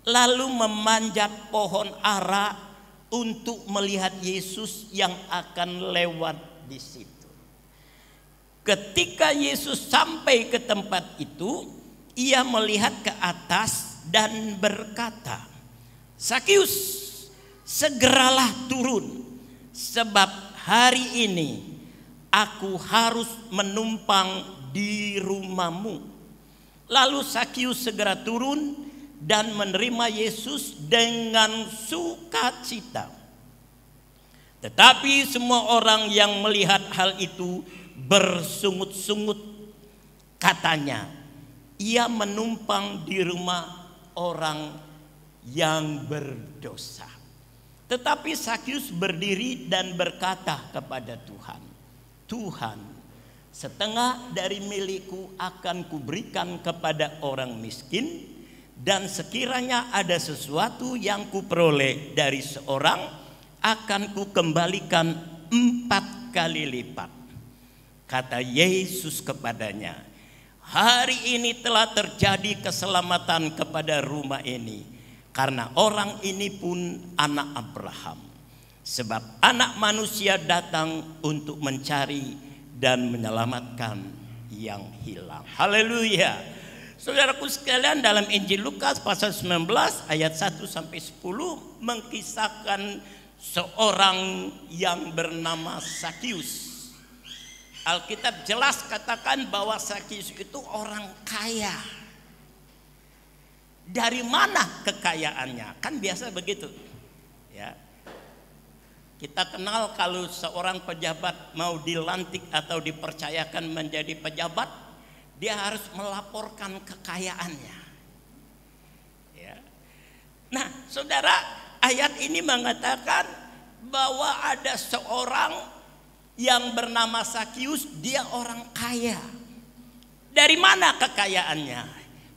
lalu memanjat pohon ara untuk melihat Yesus yang akan lewat di situ. Ketika Yesus sampai ke tempat itu, ia melihat ke atas dan berkata, "Sakius, segeralah turun, sebab hari ini aku harus menumpang di rumahmu." Lalu Sakius segera turun dan menerima Yesus dengan sukacita. Tetapi semua orang yang melihat hal itu bersungut-sungut, katanya, "Ia menumpang di rumah orang yang berdosa." Tetapi Sakius berdiri dan berkata kepada Tuhan, "Tuhan, setengah dari milikku akan kuberikan kepada orang miskin, dan sekiranya ada sesuatu yang kuperoleh dari seorang, akan kukembalikan 4 kali lipat." Kata Yesus kepadanya, "Hari ini telah terjadi keselamatan kepada rumah ini, karena orang ini pun anak Abraham. Sebab anak manusia datang untuk mencari dan menyelamatkan yang hilang." Haleluya. Saudaraku sekalian, dalam Injil Lukas pasal 19 ayat 1 sampai 10 mengkisahkan seorang yang bernama Sakius. Alkitab jelas katakan bahwa Sakius itu orang kaya. Dari mana kekayaannya? Kan biasa begitu. Ya. Kita kenal kalau seorang pejabat mau dilantik atau dipercayakan menjadi pejabat, dia harus melaporkan kekayaannya. Ya. Nah, saudara, ayat ini mengatakan bahwa ada seorang yang bernama Sakius, dia orang kaya. Dari mana kekayaannya?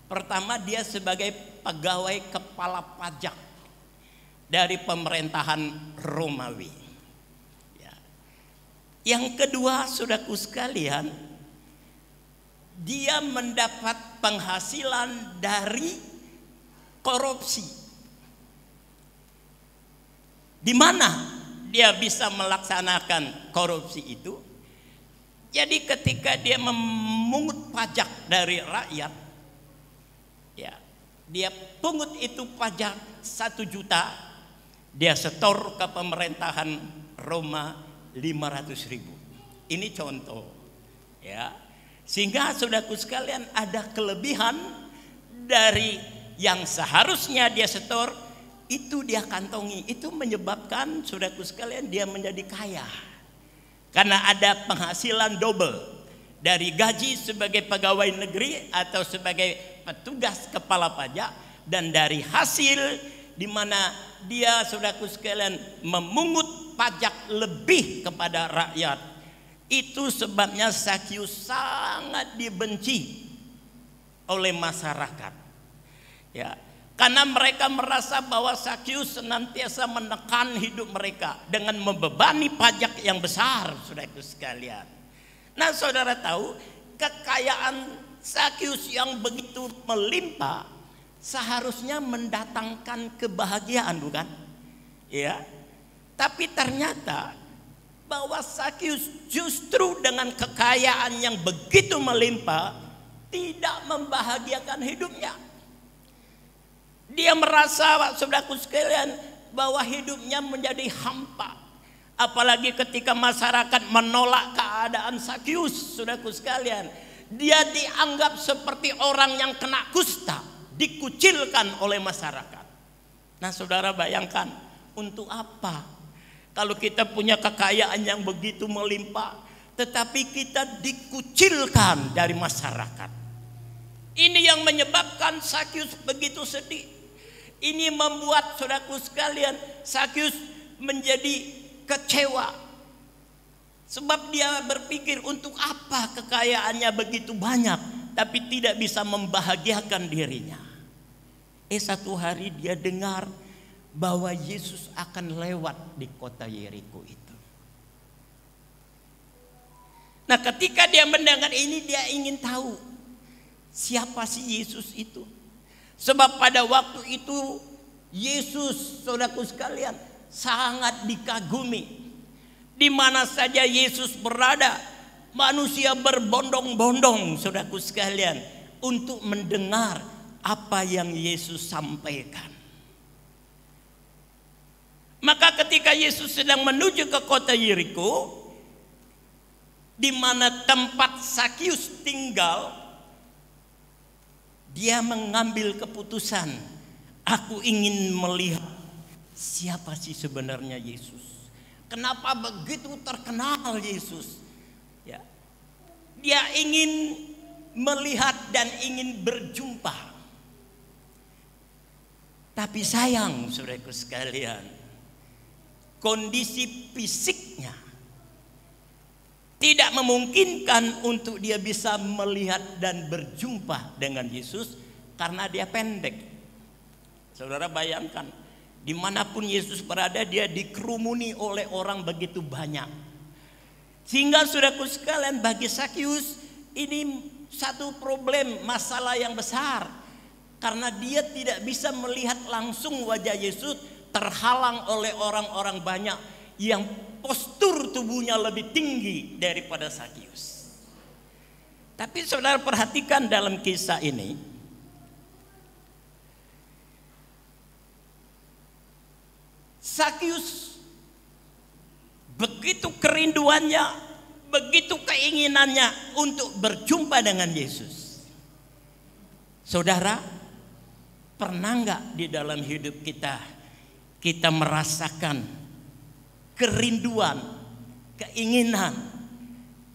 Pertama, dia sebagai pegawai kepala pajak dari pemerintahan Romawi. Ya. Yang kedua, saudaraku sekalian, dia mendapat penghasilan dari korupsi. Di mana dia bisa melaksanakan korupsi itu? Jadi ketika dia memungut pajak dari rakyat, ya, dia pungut itu pajak 1 juta, dia setor ke pemerintahan Roma 500.000. Ini contoh, ya. Sehingga saudaraku sekalian, ada kelebihan dari yang seharusnya dia setor, itu dia kantongi. Itu menyebabkan saudaraku sekalian dia menjadi kaya, karena ada penghasilan double dari gaji sebagai pegawai negeri atau sebagai petugas kepala pajak, dan dari hasil di mana dia saudaraku sekalian memungut pajak lebih kepada rakyat. Itu sebabnya Sakius sangat dibenci oleh masyarakat, ya. Karena mereka merasa bahwa Sakius senantiasa menekan hidup mereka dengan membebani pajak yang besar, saudaraku sekalian. Nah, saudara tahu, kekayaan Sakius yang begitu melimpah seharusnya mendatangkan kebahagiaan, bukan? Ya. Tapi ternyata bahwa Sakius justru dengan kekayaan yang begitu melimpah tidak membahagiakan hidupnya. Dia merasa, saudaraku sekalian, bahwa hidupnya menjadi hampa. Apalagi ketika masyarakat menolak keadaan Sakius, saudaraku sekalian. Dia dianggap seperti orang yang kena kusta, dikucilkan oleh masyarakat. Nah saudara bayangkan, untuk apa kalau kita punya kekayaan yang begitu melimpah, tetapi kita dikucilkan dari masyarakat. Ini yang menyebabkan Sakyus begitu sedih. Ini membuat saudaraku sekalian, Sakyus menjadi kecewa. Sebab dia berpikir, untuk apa kekayaannya begitu banyak tapi tidak bisa membahagiakan dirinya. Satu hari dia dengar bahwa Yesus akan lewat di kota Yeriko itu. Nah ketika dia mendengar ini, dia ingin tahu siapa sih Yesus itu. Sebab pada waktu itu Yesus, saudaraku sekalian, sangat dikagumi. Di mana saja Yesus berada, manusia berbondong-bondong, saudaraku sekalian, untuk mendengar apa yang Yesus sampaikan. Maka ketika Yesus sedang menuju ke kota Yeriko, di mana tempat Sakyus tinggal, dia mengambil keputusan, aku ingin melihat siapa sih sebenarnya Yesus. Kenapa begitu terkenal Yesus? Ya. Dia ingin melihat dan ingin berjumpa. Tapi sayang saudaraku sekalian, kondisi fisiknya tidak memungkinkan untuk dia bisa melihat dan berjumpa dengan Yesus karena dia pendek. Saudara bayangkan, dimanapun Yesus berada, dia dikerumuni oleh orang begitu banyak. Sehingga saudaraku sekalian, bagi Sakyus ini satu problem, masalah yang besar. Karena dia tidak bisa melihat langsung wajah Yesus, terhalang oleh orang-orang banyak yang postur tubuhnya lebih tinggi daripada Sakyus. Tapi saudara perhatikan dalam kisah ini, Sakyus begitu kerinduannya, begitu keinginannya untuk berjumpa dengan Yesus. Saudara, pernah nggak di dalam hidup kita merasakan kerinduan, keinginan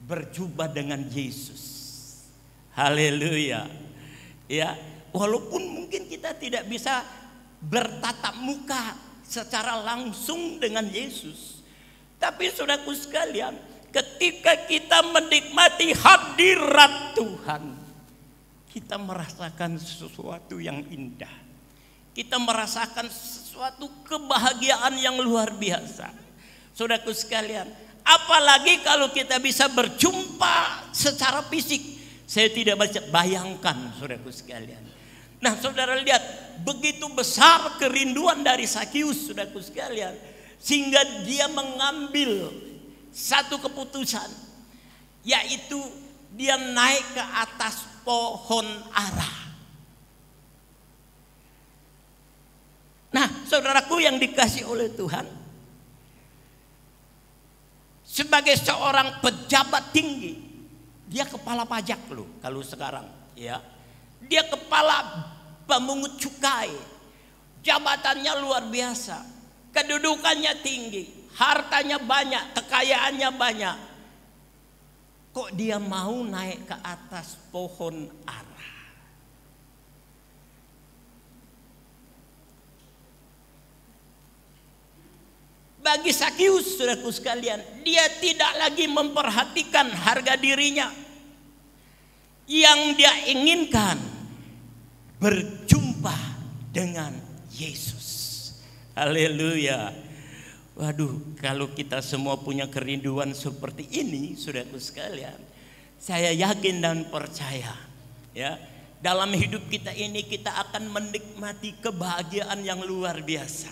berjumpa dengan Yesus? Haleluya. Ya, walaupun mungkin kita tidak bisa bertatap muka secara langsung dengan Yesus, tapi saudaraku sekalian, ketika kita menikmati hadirat Tuhan, kita merasakan sesuatu yang indah. Kita merasakan sesuatu kebahagiaan yang luar biasa. Saudaraku sekalian, apalagi kalau kita bisa berjumpa secara fisik. Saya tidak bisa bayangkan saudaraku sekalian. Nah saudara lihat, begitu besar kerinduan dari Sakyus, saudaraku sekalian, sehingga dia mengambil satu keputusan, yaitu dia naik ke atas pohon ara. Nah saudaraku yang dikasih oleh Tuhan, sebagai seorang pejabat tinggi, dia kepala pajak loh kalau sekarang, ya. Dia kepala pemungut cukai, jabatannya luar biasa, kedudukannya tinggi, hartanya banyak, kekayaannya banyak. Kok dia mau naik ke atas pohon ara? Bagi Sakyus, saudaraku sekalian, dia tidak lagi memperhatikan harga dirinya. Yang dia inginkan berjumpa dengan Yesus. Haleluya. Waduh, kalau kita semua punya kerinduan seperti ini, saudaraku sekalian, saya yakin dan percaya, ya, dalam hidup kita ini kita akan menikmati kebahagiaan yang luar biasa.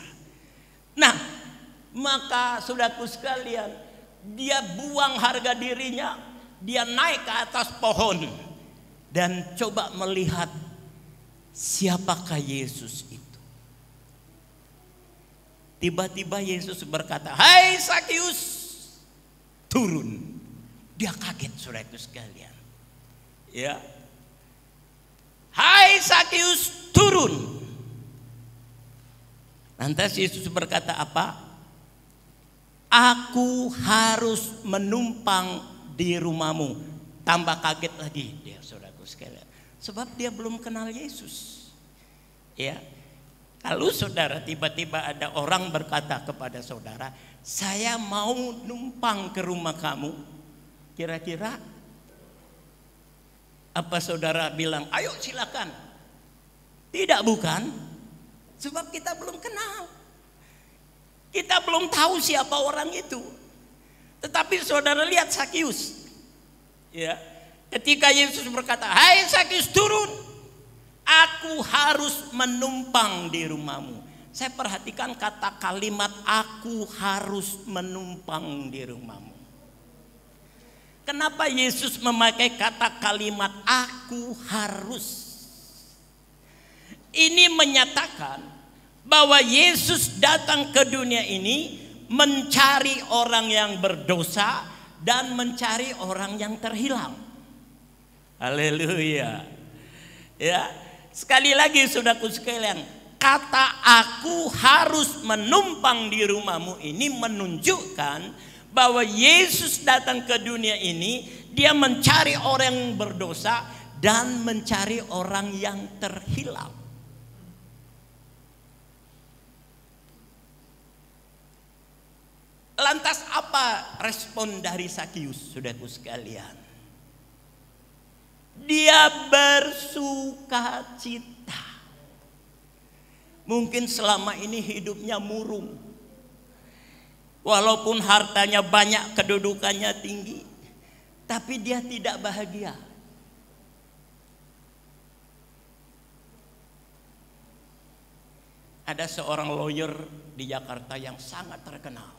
Nah, maka saudaraku sekalian, dia buang harga dirinya, dia naik ke atas pohon dan coba melihat siapakah Yesus itu. Tiba-tiba Yesus berkata, "Hai Sakyus, turun." Dia kaget saudaraku sekalian. Ya. Hai Sakius, turun. Lantas Yesus berkata apa? Aku harus menumpang di rumahmu. Tambah kaget lagi dia, saudaraku sekalian. Sebab dia belum kenal Yesus. Ya. Kalau saudara tiba-tiba ada orang berkata kepada saudara, saya mau numpang ke rumah kamu. Kira-kira apa saudara bilang, ayo silakan? Tidak, bukan? Sebab kita belum kenal. Kita belum tahu siapa orang itu. Tetapi saudara lihat Sakius. Ya. Ketika Yesus berkata, hai Sakius, turun. Aku harus menumpang di rumahmu. Saya perhatikan kata kalimat aku harus menumpang di rumahmu. Kenapa Yesus memakai kata kalimat aku harus? Ini menyatakan bahwa Yesus datang ke dunia ini mencari orang yang berdosa dan mencari orang yang terhilang. Haleluya. Ya. Sekali lagi saudaraku sekalian, kata aku harus menumpang di rumahmu ini menunjukkan bahwa Yesus datang ke dunia ini, dia mencari orang yang berdosa dan mencari orang yang terhilang. Lantas apa respon dari Sakius, saudaraku sekalian? Dia bersuka cita. Mungkin selama ini hidupnya murung. Walaupun hartanya banyak, kedudukannya tinggi, tapi dia tidak bahagia. Ada seorang lawyer di Jakarta yang sangat terkenal.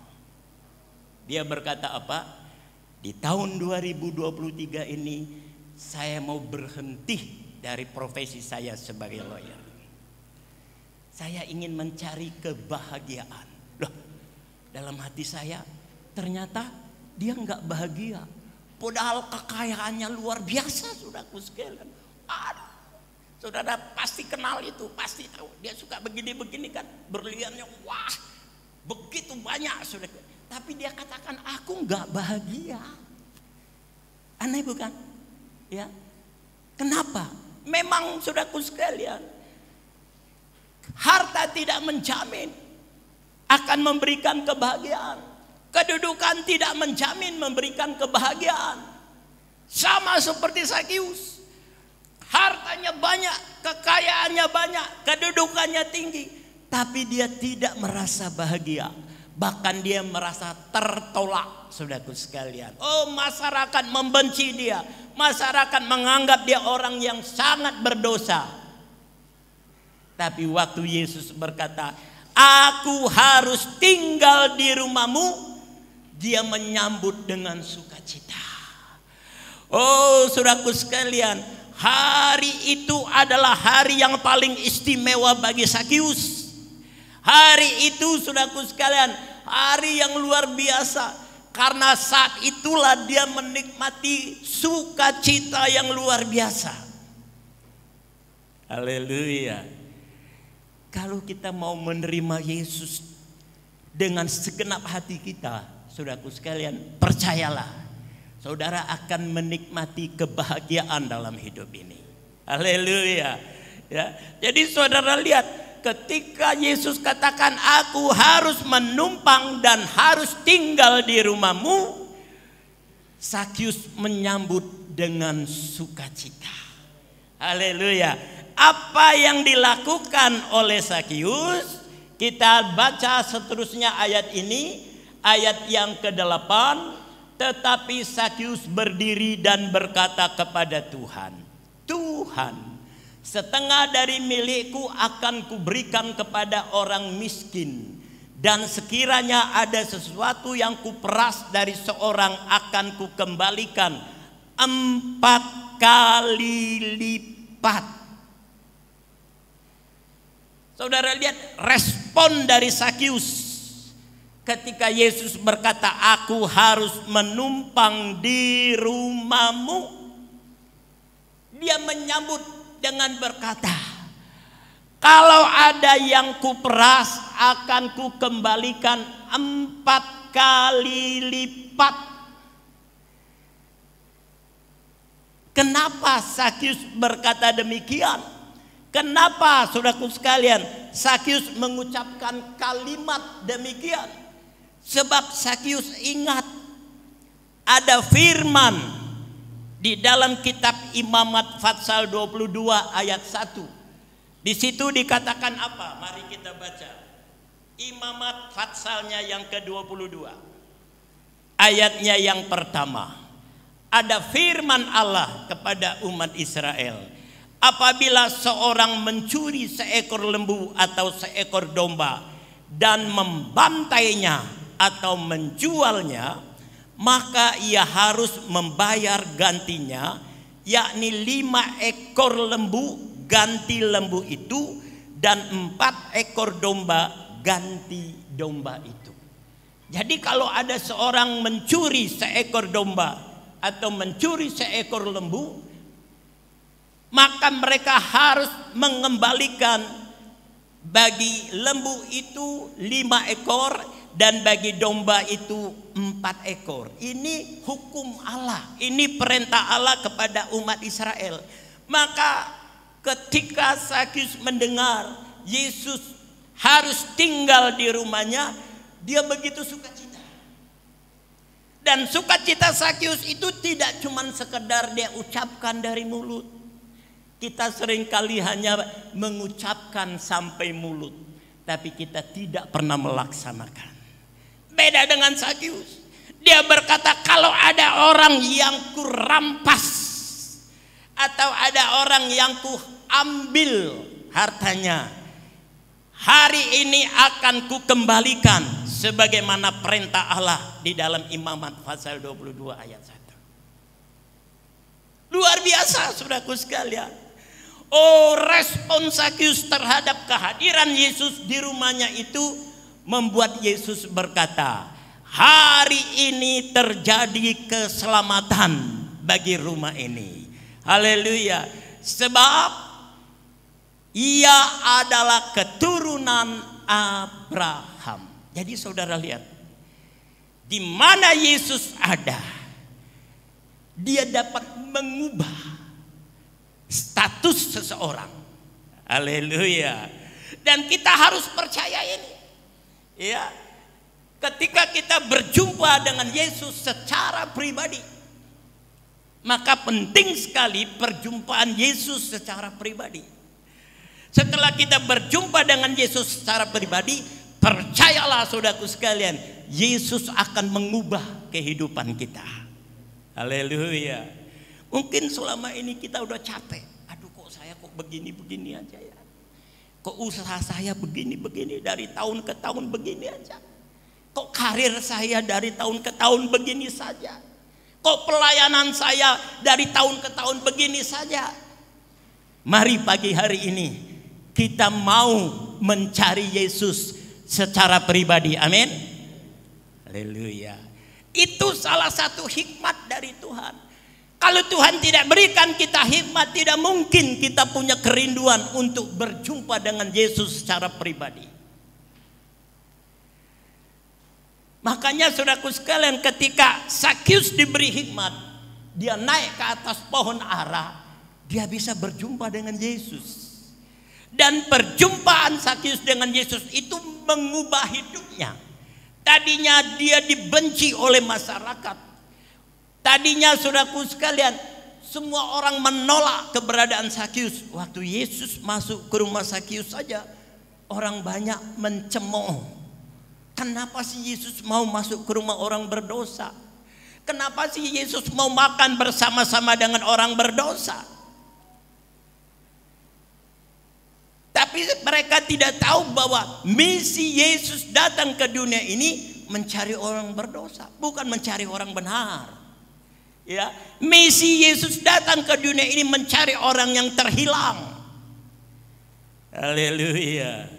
Dia berkata apa? Di tahun 2023 ini saya mau berhenti dari profesi saya sebagai lawyer. Saya ingin mencari kebahagiaan. Loh, dalam hati saya ternyata dia nggak bahagia. Padahal kekayaannya luar biasa, saudaraku sekalian. Aduh, saudara pasti kenal itu, pasti tahu. Dia suka begini-begini kan, berliannya wah, begitu banyak, saudara. Tapi dia katakan aku nggak bahagia. Aneh bukan? Ya, kenapa? Memang saudaraku sekalian, harta tidak menjamin akan memberikan kebahagiaan. Kedudukan tidak menjamin memberikan kebahagiaan. Sama seperti Sakius, hartanya banyak, kekayaannya banyak, kedudukannya tinggi, tapi dia tidak merasa bahagia. Bahkan dia merasa tertolak, saudaraku sekalian. Oh, masyarakat membenci dia. Masyarakat menganggap dia orang yang sangat berdosa. Tapi waktu Yesus berkata, aku harus tinggal di rumahmu, dia menyambut dengan sukacita. Oh, saudaraku sekalian, hari itu adalah hari yang paling istimewa bagi Sakius. Hari itu, saudaraku sekalian, hari yang luar biasa. Karena saat itulah dia menikmati sukacita yang luar biasa. Haleluya. Kalau kita mau menerima Yesus dengan segenap hati kita, saudaraku sekalian, percayalah, saudara akan menikmati kebahagiaan dalam hidup ini. Haleluya. Ya. Jadi saudara lihat, ketika Yesus katakan aku harus menumpang dan harus tinggal di rumahmu, Sakius menyambut dengan sukacita. Haleluya. Apa yang dilakukan oleh Sakius? Kita baca seterusnya ayat ini, ayat yang ke-8. Tetapi Sakius berdiri dan berkata kepada Tuhan, Tuhan, setengah dari milikku akan kuberikan kepada orang miskin, dan sekiranya ada sesuatu yang kuperas dari seorang akan kukembalikan 4 kali lipat. Saudara lihat respon dari Sakius ketika Yesus berkata, aku harus menumpang di rumahmu. Dia menyambut dengan berkata, kalau ada yang kuperas akan kukembalikan 4 kali lipat. Kenapa Sakyus berkata demikian? Kenapa saudaraku sekalian Sakyus mengucapkan kalimat demikian? Sebab Sakyus ingat ada firman di dalam kitab Imamat pasal 22 ayat 1. Di situ dikatakan apa? Mari kita baca. Imamat pasalnya yang ke-22. Ayatnya yang pertama. Ada firman Allah kepada umat Israel. Apabila seorang mencuri seekor lembu atau seekor domba dan membantainya atau menjualnya, maka ia harus membayar gantinya, yakni 5 ekor lembu ganti lembu itu, dan 4 ekor domba ganti domba itu. Jadi kalau ada seorang mencuri seekor domba atau mencuri seekor lembu, maka mereka harus mengembalikan bagi lembu itu 5 ekor dan bagi domba itu 4 ekor. Ini hukum Allah, ini perintah Allah kepada umat Israel. Maka ketika Sakyus mendengar Yesus harus tinggal di rumahnya, dia begitu sukacita. Dan sukacita Sakyus itu tidak cuma sekedar dia ucapkan dari mulut. Kita seringkali hanya mengucapkan sampai mulut, tapi kita tidak pernah melaksanakan. Beda dengan Sakyus. Dia berkata, kalau ada orang yang kurampas atau ada orang yang kuambil hartanya, hari ini akan kukembalikan sebagaimana perintah Allah di dalam Imamat pasal 22 ayat 1. Luar biasa saudaraku sekalian. Oh, respon Sakyus terhadap kehadiran Yesus di rumahnya itu membuat Yesus berkata, hari ini terjadi keselamatan bagi rumah ini. Haleluya. Sebab ia adalah keturunan Abraham. Jadi saudara lihat, di mana Yesus ada, dia dapat mengubah status seseorang. Haleluya. Dan kita harus percaya ini. Ya. Ketika kita berjumpa dengan Yesus secara pribadi, maka penting sekali perjumpaan Yesus secara pribadi. Setelah kita berjumpa dengan Yesus secara pribadi, percayalah saudaraku sekalian, Yesus akan mengubah kehidupan kita. Haleluya. Mungkin selama ini kita udah capek. Aduh, kok saya kok begini-begini aja ya. Kok usaha saya begini-begini, dari tahun ke tahun begini aja. Kok karir saya dari tahun ke tahun begini saja. Kok pelayanan saya dari tahun ke tahun begini saja. Mari pagi hari ini kita mau mencari Yesus secara pribadi. Amin. Haleluya. Itu salah satu hikmat dari Tuhan. Kalau Tuhan tidak berikan kita hikmat, tidak mungkin kita punya kerinduan untuk berjumpa dengan Yesus secara pribadi. Makanya saudaraku sekalian, ketika Sakyus diberi hikmat, dia naik ke atas pohon ara, dia bisa berjumpa dengan Yesus. Dan perjumpaan Sakyus dengan Yesus itu mengubah hidupnya. Tadinya dia dibenci oleh masyarakat. Tadinya saudaraku sekalian, semua orang menolak keberadaan Sakyus. Waktu Yesus masuk ke rumah Sakyus saja, orang banyak mencemooh. Kenapa sih Yesus mau masuk ke rumah orang berdosa? Kenapa sih Yesus mau makan bersama-sama dengan orang berdosa? Tapi mereka tidak tahu bahwa misi Yesus datang ke dunia ini mencari orang berdosa, bukan mencari orang benar. Ya, misi Yesus datang ke dunia ini mencari orang yang terhilang. Haleluya.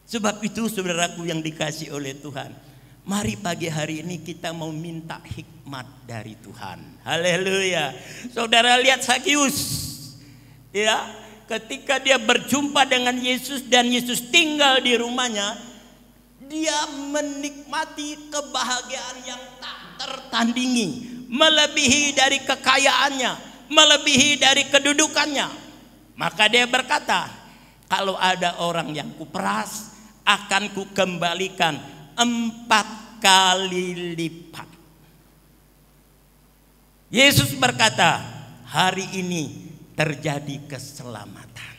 Sebab itu saudaraku yang dikasih oleh Tuhan, Mari pagi hari ini kita mau minta hikmat dari Tuhan. Haleluya. Saudara lihat Sakius, ya, ketika dia berjumpa dengan Yesus dan Yesus tinggal di rumahnya, dia menikmati kebahagiaan yang tak tertandingi, melebihi dari kekayaannya, melebihi dari kedudukannya. Maka dia berkata, kalau ada orang yang kuperas, akan kukembalikan 4 kali lipat. Yesus berkata, hari ini terjadi keselamatan.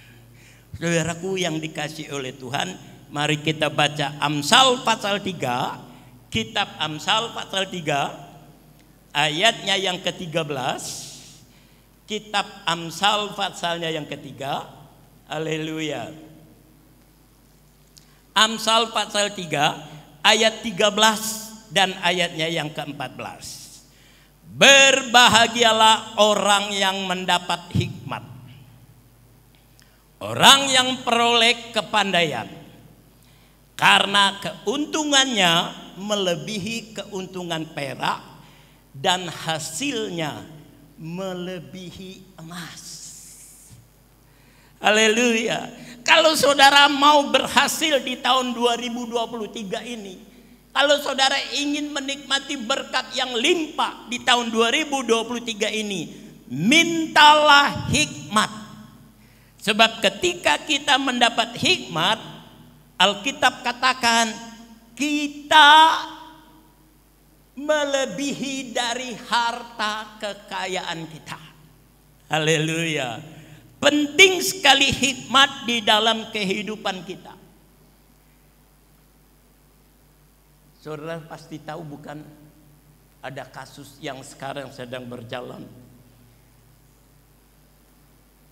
Saudaraku yang dikasihi oleh Tuhan, mari kita baca Amsal pasal 3. Kitab Amsal pasal 3 ayatnya yang ke-13. Kitab Amsal pasalnya yang ketiga. Haleluya. Amsal pasal 3 ayat 13 dan ayatnya yang ke-14. Berbahagialah orang yang mendapat hikmat, orang yang peroleh kepandaian, karena keuntungannya melebihi keuntungan perak dan hasilnya melebihi emas. Haleluya. Kalau saudara mau berhasil di tahun 2023 ini, kalau saudara ingin menikmati berkat yang limpah di tahun 2023 ini, mintalah hikmat. Sebab ketika kita mendapat hikmat, Alkitab katakan kita melebihi dari harta kekayaan kita. Haleluya. Penting sekali hikmat di dalam kehidupan kita. Saudara pasti tahu bukan, ada kasus yang sekarang sedang berjalan.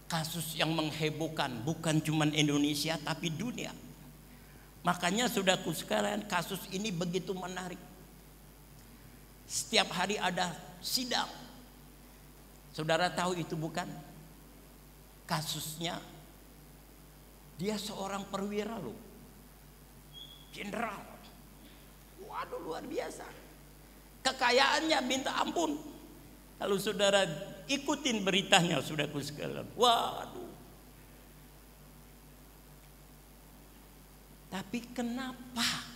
Kasus yang menghebohkan, bukan cuma Indonesia tapi dunia. Makanya saudaraku sekalian, kasus ini begitu menarik. Setiap hari ada sidang. Saudara tahu itu bukan? Kasusnya dia seorang perwira loh, jenderal. Waduh, luar biasa. Kekayaannya minta ampun. Kalau saudara ikutin beritanya, saudaraku sekalian, waduh. Tapi kenapa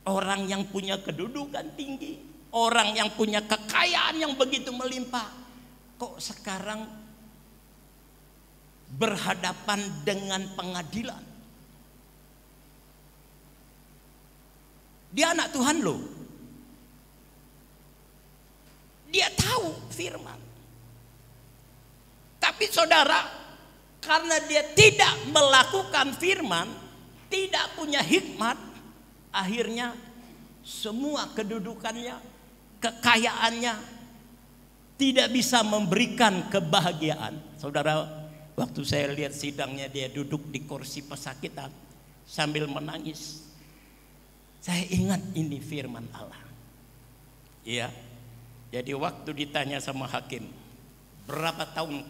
orang yang punya kedudukan tinggi, orang yang punya kekayaan yang begitu melimpah, kok sekarang berhadapan dengan pengadilan? Dia anak Tuhan loh. Dia tahu firman. Tapi saudara, karena dia tidak melakukan firman, tidak punya hikmat, akhirnya semua kedudukannya, kekayaannya tidak bisa memberikan kebahagiaan. Saudara, waktu saya lihat sidangnya, dia duduk di kursi pesakitan sambil menangis. Saya ingat ini firman Allah. Iya. Jadi waktu ditanya sama hakim, berapa tahun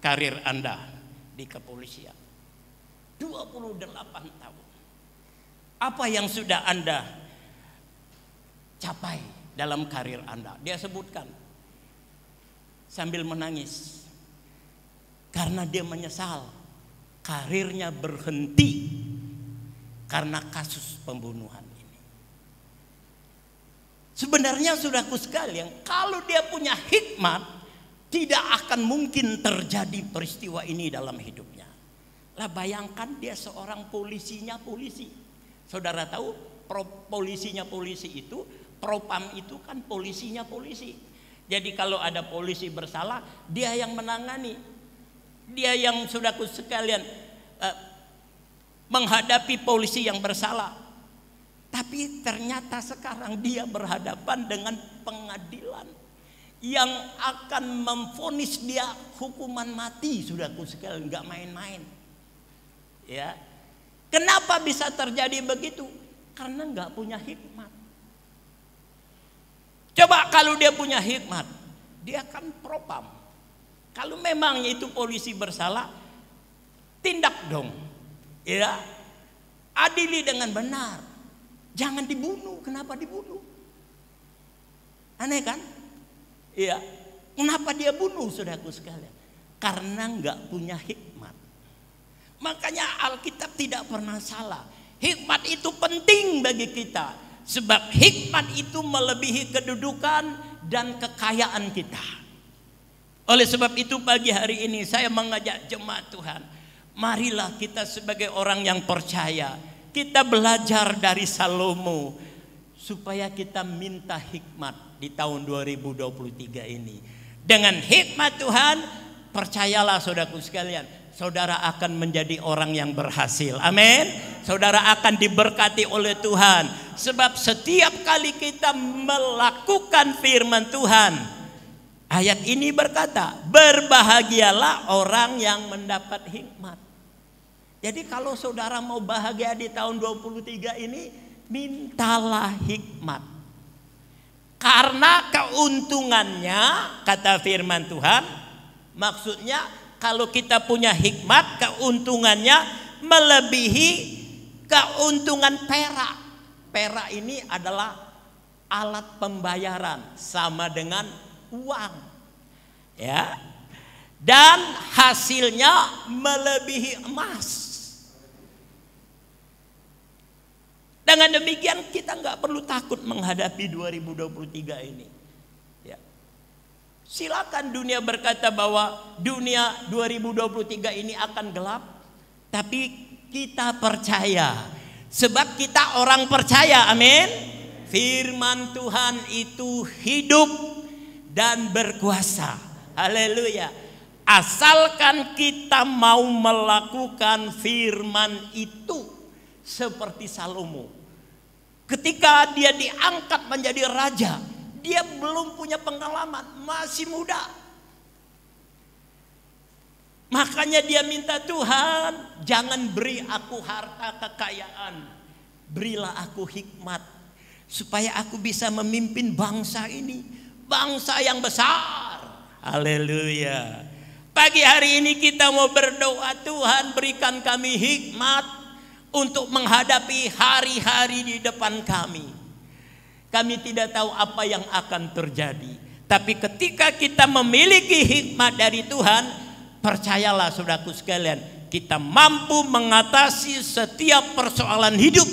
karir Anda di kepolisian? 28 tahun. Apa yang sudah Anda capai dalam karir Anda? Dia sebutkan sambil menangis. Karena dia menyesal karirnya berhenti karena kasus pembunuhan ini. Sebenarnya saudaraku sekalian, kalau dia punya hikmat, tidak akan mungkin terjadi peristiwa ini dalam hidupnya. Lah bayangkan dia seorang polisinya polisi. Saudara tahu polisinya polisi itu, propam itu kan polisinya polisi. Jadi kalau ada polisi bersalah, dia yang menangani. Dia yang saudaraku sekalian menghadapi polisi yang bersalah. Tapi ternyata sekarang dia berhadapan dengan pengadilan yang akan memvonis dia hukuman mati, saudaraku sekalian, nggak main-main. Ya, kenapa bisa terjadi begitu? Karena nggak punya hikmat. Coba kalau dia punya hikmat, dia akan propam. Kalau memang itu polisi bersalah, tindak dong, ya, adili dengan benar. Jangan dibunuh. Kenapa dibunuh? Aneh kan? Iya. Kenapa dia bunuh, saudaraku sekalian? Karena nggak punya hikmat. Makanya Alkitab tidak pernah salah. Hikmat itu penting bagi kita. Sebab hikmat itu melebihi kedudukan dan kekayaan kita. Oleh sebab itu pagi hari ini saya mengajak jemaat Tuhan. Marilah kita sebagai orang yang percaya. Kita belajar dari Salomo. Supaya kita minta hikmat di tahun 2023 ini. Dengan hikmat Tuhan, percayalah saudaraku sekalian, saudara akan menjadi orang yang berhasil. Amin. Saudara akan diberkati oleh Tuhan. Sebab setiap kali kita melakukan firman Tuhan, ayat ini berkata, berbahagialah orang yang mendapat hikmat. Jadi kalau saudara mau bahagia di tahun 2023 ini, mintalah hikmat. Karena keuntungannya, kata firman Tuhan, maksudnya kalau kita punya hikmat, keuntungannya melebihi keuntungan perak. Perak ini adalah alat pembayaran, sama dengan uang. Ya. Dan hasilnya melebihi emas. Dengan demikian kita nggak perlu takut menghadapi 2023 ini. Ya. Silakan dunia berkata bahwa dunia 2023 ini akan gelap, tapi kita percaya. Sebab kita orang percaya, amin. Firman Tuhan itu hidup dan berkuasa. Haleluya. Asalkan kita mau melakukan firman itu. Seperti Salomo, ketika dia diangkat menjadi raja, dia belum punya pengalaman, masih muda. Makanya dia minta, Tuhan, jangan beri aku harta kekayaan, berilah aku hikmat, supaya aku bisa memimpin bangsa ini, bangsa yang besar. Haleluya. Pagi hari ini kita mau berdoa, Tuhan berikan kami hikmat untuk menghadapi hari-hari di depan kami. Kami tidak tahu apa yang akan terjadi. Tapi ketika kita memiliki hikmat dari Tuhan, percayalah saudaraku sekalian, kita mampu mengatasi setiap persoalan hidup.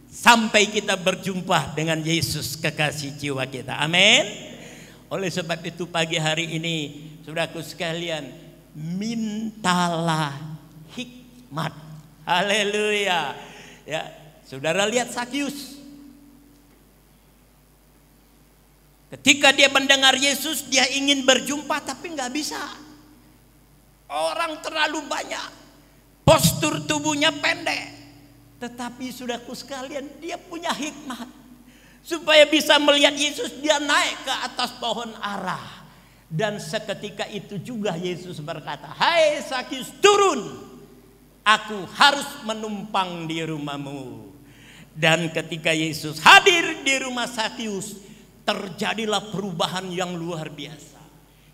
Sampai kita berjumpa dengan Yesus kekasih jiwa kita. Amin. Oleh sebab itu pagi hari ini, saudaraku sekalian, mintalah hikmat. Haleluya. Ya, saudara lihat Sakyus. Ketika dia mendengar Yesus, dia ingin berjumpa tapi nggak bisa. Orang terlalu banyak, postur tubuhnya pendek. Tetapi saudaraku sekalian, dia punya hikmat. Supaya bisa melihat Yesus, dia naik ke atas pohon ara. Dan seketika itu juga Yesus berkata, hai Sakyus, turun. Aku harus menumpang di rumahmu. Dan ketika Yesus hadir di rumah Sakyus, terjadilah perubahan yang luar biasa.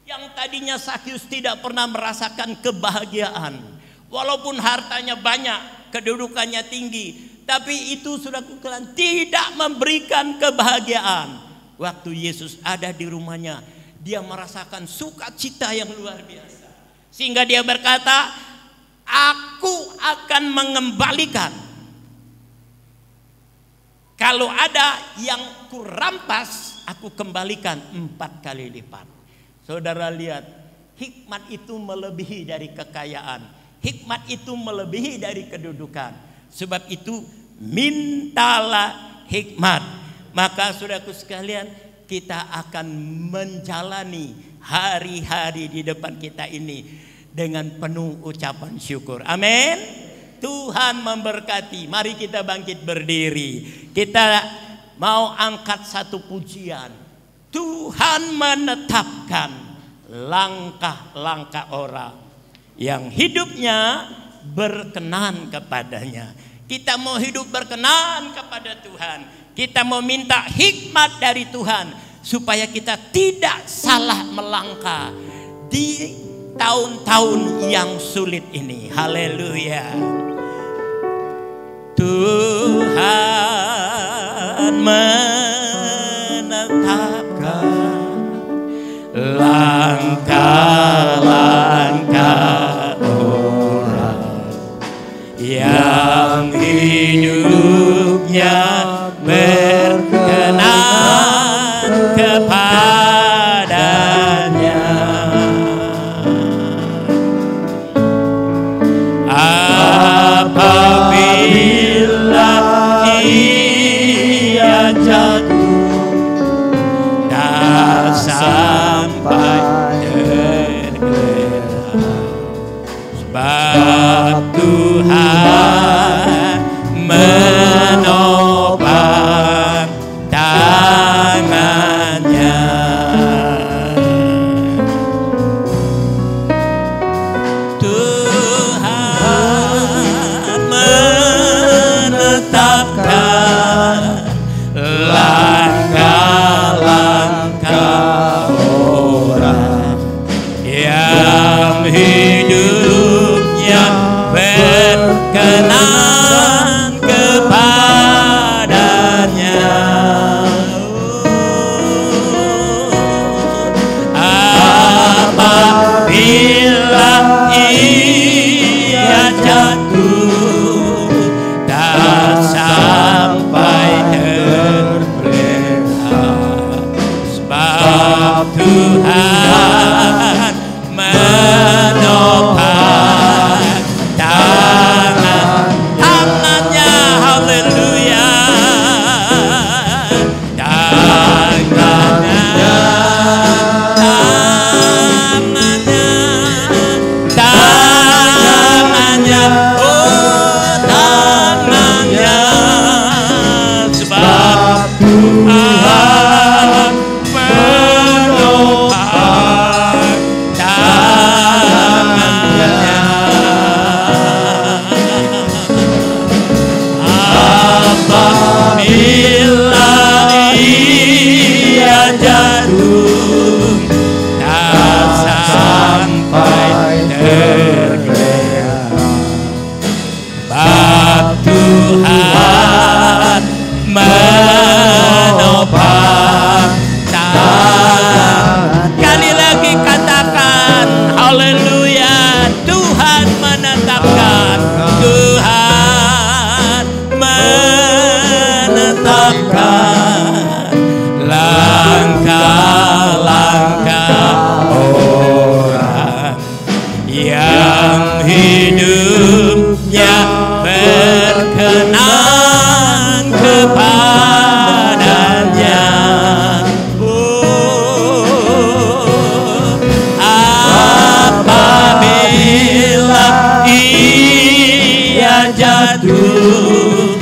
Yang tadinya Sakyus tidak pernah merasakan kebahagiaan. Walaupun hartanya banyak, kedudukannya tinggi, tapi itu sudah kukatakan tidak memberikan kebahagiaan. Waktu Yesus ada di rumahnya, dia merasakan sukacita yang luar biasa. Sehingga dia berkata, aku akan mengembalikan. Kalau ada yang kurampas, aku kembalikan 4 kali lipat. Saudara lihat, hikmat itu melebihi dari kekayaan. Hikmat itu melebihi dari kedudukan. Sebab itu mintalah hikmat. Maka saudaraku sekalian, kita akan menjalani hari-hari di depan kita ini dengan penuh ucapan syukur. Amin. Tuhan memberkati. Mari kita bangkit berdiri. Kita mau angkat satu pujian. Tuhan menetapkan langkah-langkah orang yang hidupnya berkenan kepadanya. Kita mau hidup berkenan kepada Tuhan. Kita mau minta hikmat dari Tuhan supaya kita tidak salah melangkah di tahun-tahun yang sulit ini. Haleluya. Tuhan menetapkan langkah-langkah orang yang hidupnya berkenan kepadanya. Apabila ia jatuh tak sampai tergeletak, sebab Tuhan menopang tangannya. Tuhan menetapkan langkah-langkah orang yang hidupnya berkenan kepadanya. Apabila ia jatuh tak sampai tergeletak, sebab Tuhan menopang tangannya. Haleluya. Tangannya, oh tangannya, sebab Tuhan menopang tangannya. Apabila ia jatuh tak sampai tergeletak, sebab Tuhan menopang tangan. Kali lagi katakan haleluya. Tuhan menetapkan, Tuhan menetapkan langkah-langkah orang yang hidupnya berkenan kepadanya. Apabila ia jatuh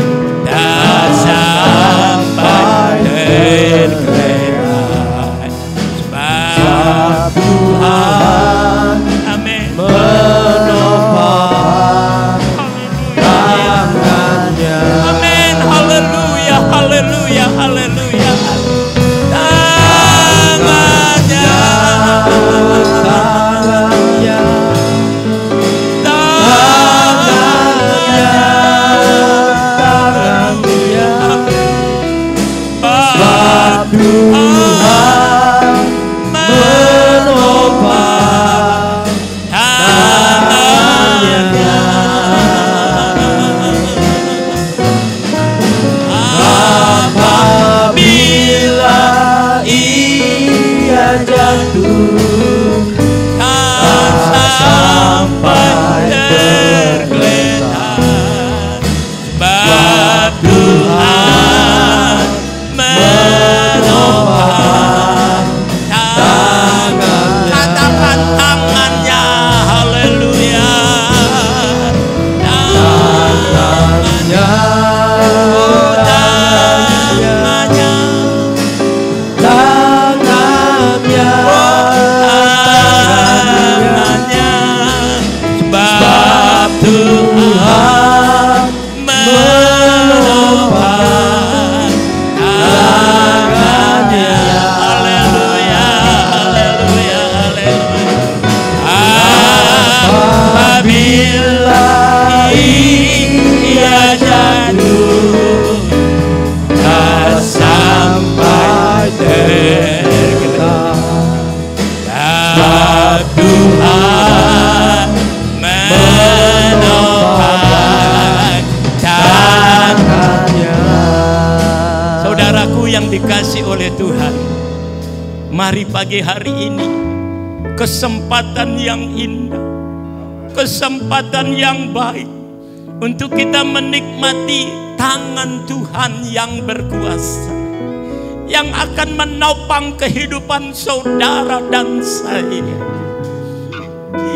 tak sampai tergeletak, sebab Tuhan, amin, menopang tangannya. Amin, haleluya, haleluya, haleluya. Tangannya, tangannya, dikasih oleh Tuhan. Mari pagi hari ini, kesempatan yang indah, kesempatan yang baik untuk kita menikmati tangan Tuhan yang berkuasa, yang akan menopang kehidupan saudara dan saya,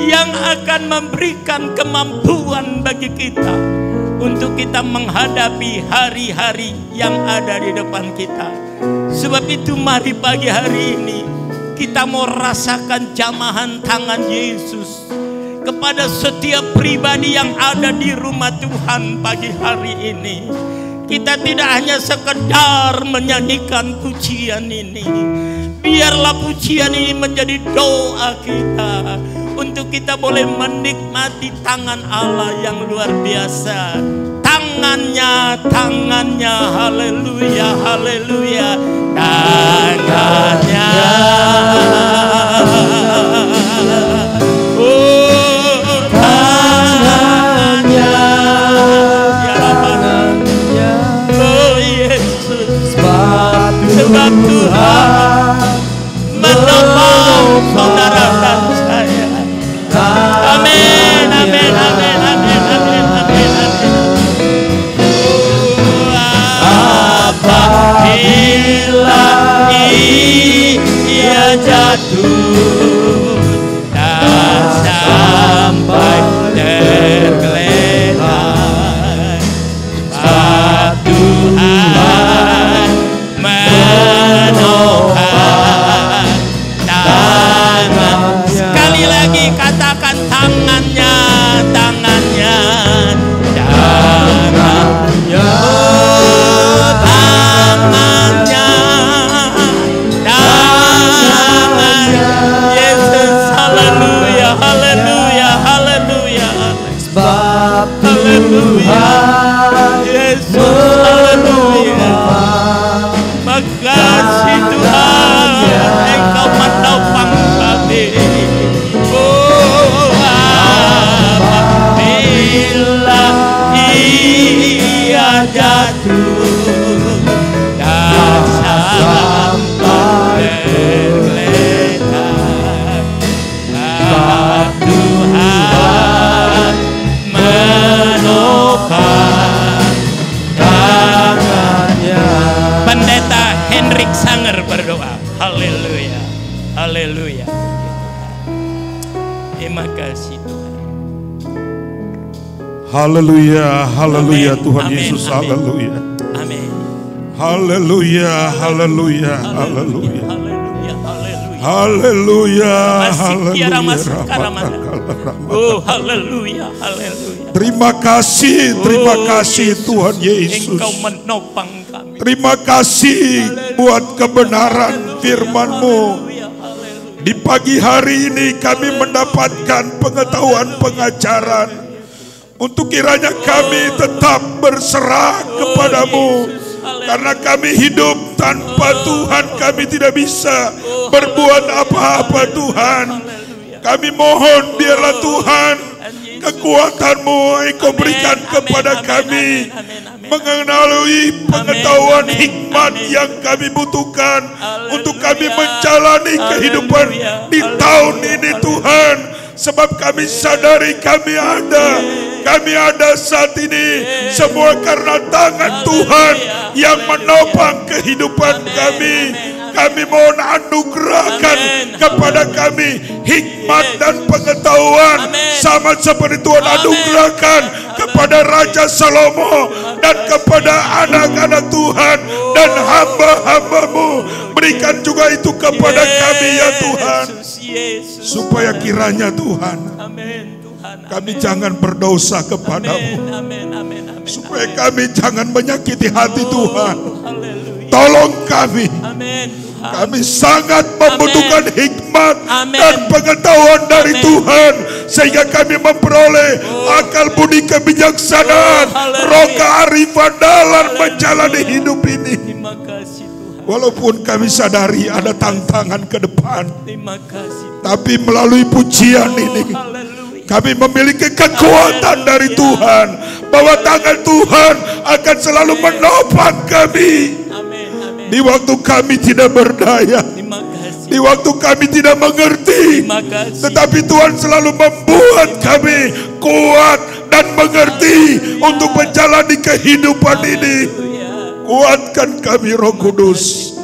yang akan memberikan kemampuan bagi kita untuk kita menghadapi hari-hari yang ada di depan kita. Sebab itu mari pagi hari ini kita mau rasakan jamahan tangan Yesus kepada setiap pribadi yang ada di rumah Tuhan pagi hari ini. Kita tidak hanya sekedar menyanyikan pujian ini, biarlah pujian ini menjadi doa kita untuk kita boleh menikmati tangan Allah yang luar biasa. Tangannya, haleluya, haleluya, tangannya. Oh, tangannya, ya oh Yesus, sebab Tuhan menolong saudara dan saya. Amin, amin, amin, amin, amin, amin, amin. Apabila ia jatuh dan sampai tergeletak, Tuhan menopang tangan. Sekali lagi katakan tangannya, tangannya, tangannya, oh, tangannya, tangannya. Yesus, haleluya, haleluya, haleluya, haleluya. Yesus, haleluya. Makasih Tuhan, Engkau menopang kami. Oh, apabila ia jatuh dan sampai tergeletak, Tuhan menopang tangannya. Pendeta Hendrik Sanger berdoa. Haleluya, haleluya. Terima kasih Tuhan. Haleluya, haleluya Amin, Tuhan amin, Yesus, amin. haleluya. Amin. Haleluya, haleluya, haleluya. Haleluya, haleluya. Haleluya, Masih tiada haleluya. masuk ke arah mana? Oh, haleluya, haleluya. Terima kasih Tuhan Yesus. Engkau menopang kami. Terima kasih buat kebenaran firman-Mu. Haleluya, haleluya. Di pagi hari ini kami mendapatkan pengetahuan pengajaran untuk kiranya kami tetap berserah kepadamu. Karena kami hidup tanpa Tuhan, kami tidak bisa berbuat apa-apa Tuhan. Kami mohon biarlah Tuhan kekuatan-Mu Engkau berikan kepada kami, mengenali pengetahuan hikmat yang kami butuhkan untuk kami menjalani kehidupan di tahun ini Tuhan. Sebab kami sadari kami ada saat ini semua karena tangan Tuhan yang menopang kehidupan kami. Kami mohon anugerahkan kepada kami hikmat dan pengetahuan sama seperti Tuhan anugerahkan kepada Raja Salomo dan kepada anak-anak Tuhan dan hamba-hamba-Mu. Berikan juga itu kepada kami ya Tuhan, supaya kiranya Tuhan kami jangan berdosa kepadamu, supaya kami jangan menyakiti hati Tuhan. Tolong kami. Kami sangat membutuhkan hikmat dan pengetahuan dari Tuhan, sehingga kami memperoleh akal budi kebijaksanaan, roh kearifan dalam menjalani hidup ini. Walaupun kami sadari ada tantangan ke depan, tapi melalui pujian ini kami memiliki kekuatan dari Tuhan, bahwa tangan Tuhan akan selalu menopang kami. Di waktu kami tidak berdaya, Terima kasih. di waktu kami tidak mengerti, Terima kasih. tetapi Tuhan selalu membuat kami kuat dan mengerti untuk menjalani kehidupan ini. Kuatkan kami Roh Kudus.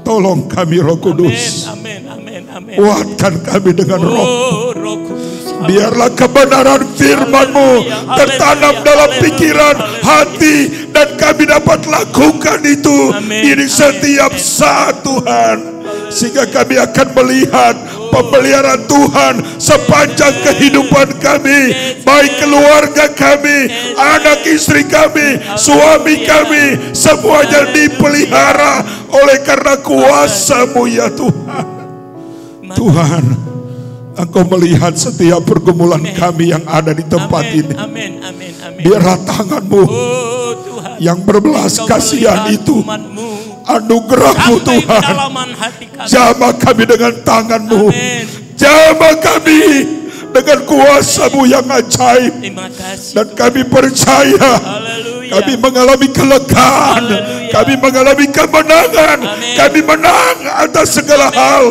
Tolong kami Roh Kudus. Amin, amin, amin. Kuatkan kami dengan Roh. Oh, Roh Kudus. Biarlah kebenaran firman-Mu tertanam dalam pikiran, hati, dan kami dapat lakukan itu di setiap saat Tuhan. Sehingga kami akan melihat pemeliharaan Tuhan sepanjang kehidupan kami, baik keluarga kami, anak istri kami, suami kami, semuanya dipelihara oleh karena kuasa-Mu ya Tuhan. Tuhan, Engkau melihat setiap pergumulan kami yang ada di tempat ini. Amin, amin, amin. Biarlah tangan-Mu Oh Tuhan, yang berbelas Engkau kasihan melihat itu, umat-Mu anugerah-Mu sampai Tuhan, kedalaman hati kami. jamah kami dengan tangan-Mu, Amin. jamah kami dengan kuasa-Mu yang ajaib. Terima kasih. Dan kami percaya Haleluya. kami mengalami kelegaan, Haleluya. kami mengalami kemenangan, Amin. kami menang atas segala hal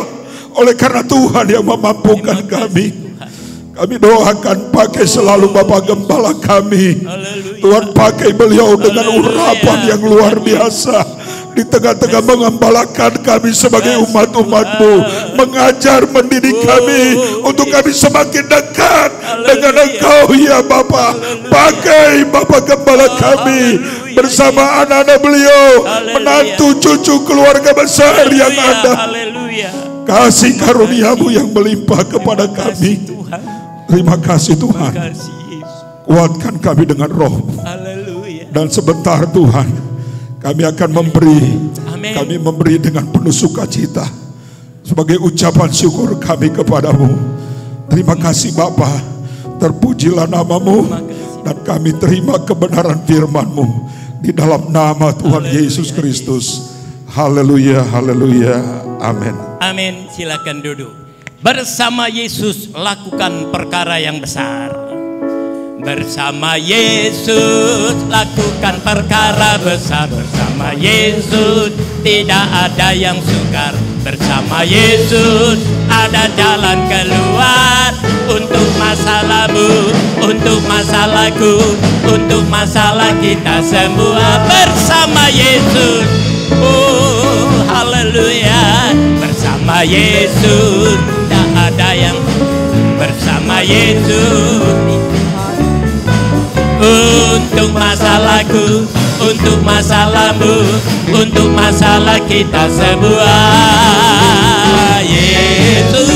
oleh karena Tuhan yang memampukan Terima kasih, kami. Tuhan. Kami doakan pakai selalu Bapak Gembala kami. Haleluya. Tuhan pakai beliau dengan Haleluya. urapan yang luar biasa di tengah-tengah mengembalakan kami sebagai umat-umat-Mu, mengajar mendidik kami untuk kami semakin dekat dengan Engkau ya Bapa. Pakai Bapak Gembala kami bersama anak-anak beliau, menantu cucu keluarga besar yang ada. Haleluya. Kasih karunia-Mu yang melimpah kepada Terima kasih, kami. Tuhan. Terima kasih Terima Tuhan. kasih Yesus. Kuatkan kami dengan Roh-Mu. Haleluya. Dan sebentar Tuhan, kami akan memberi. Amin. Kami memberi dengan penuh sukacita sebagai ucapan syukur kami kepadamu. Terima kasih Bapa. Terpujilah nama-Mu. Dan kami terima kebenaran firman-Mu di dalam nama Tuhan Yesus Kristus. Haleluya, haleluya, amin. Amin. Silakan duduk. Bersama Yesus lakukan perkara yang besar. Bersama Yesus lakukan perkara besar. Bersama Yesus tidak ada yang sukar. Bersama Yesus ada jalan keluar. Untuk masalahmu, untuk masalahku, untuk masalah kita semua. Bersama Yesus, oh haleluya. Bersama Yesus tidak ada yang. Bersama Yesus. Untuk masalahku, untuk masalahmu, untuk masalah kita semua. Yesus,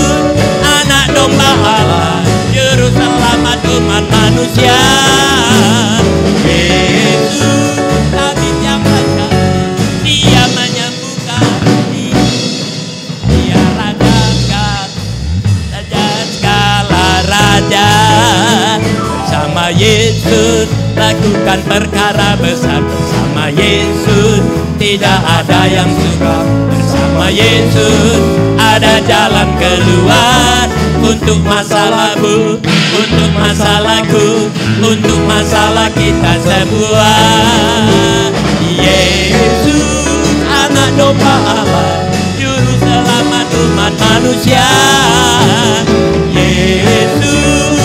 anak domba Allah, juru selamat umat manusia. Yesus, tabib yang baca, dia menyembuhkan, dia raja skala raja. Bersama Yesus lakukan perkara besar. Bersama Yesus tidak ada yang sukar. Bersama Yesus ada jalan keluar. Untuk masalahmu, untuk masalahku, untuk masalah kita semua. Yesus anak domba Allah, juru selamat umat manusia. Yesus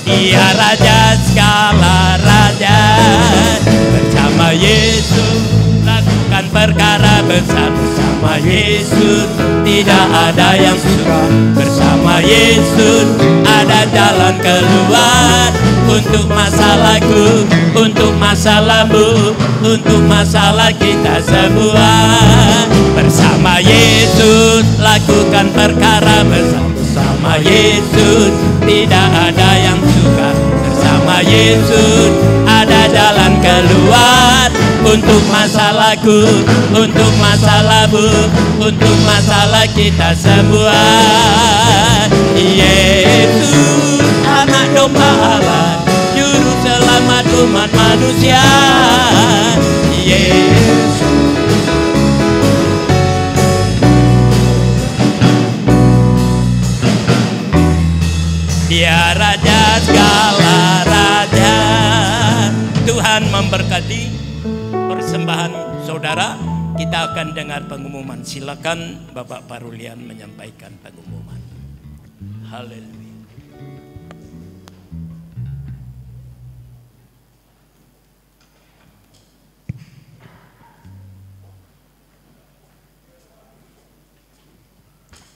Dia raja skala raja. Bersama Yesus lakukan perkara besar. Bersama Yesus tidak ada yang sukar. Bersama Yesus ada jalan keluar. Untuk masalahku, untuk masalahmu, untuk masalah kita semua. Bersama Yesus lakukan perkara besar. Bersama Yesus tidak ada yang sukar. Bersama Yesus ada jalan keluar. Untuk masalahku, untuk masalahmu, untuk masalah kita semua. Yesus anak domba Allah, juru selamat umat manusia. Yesus. Dia raja skala raja. Tuhan memberkati persembahan saudara. Kita akan dengar pengumuman. Silakan Bapak Parulian menyampaikan pengumuman. Haleluya.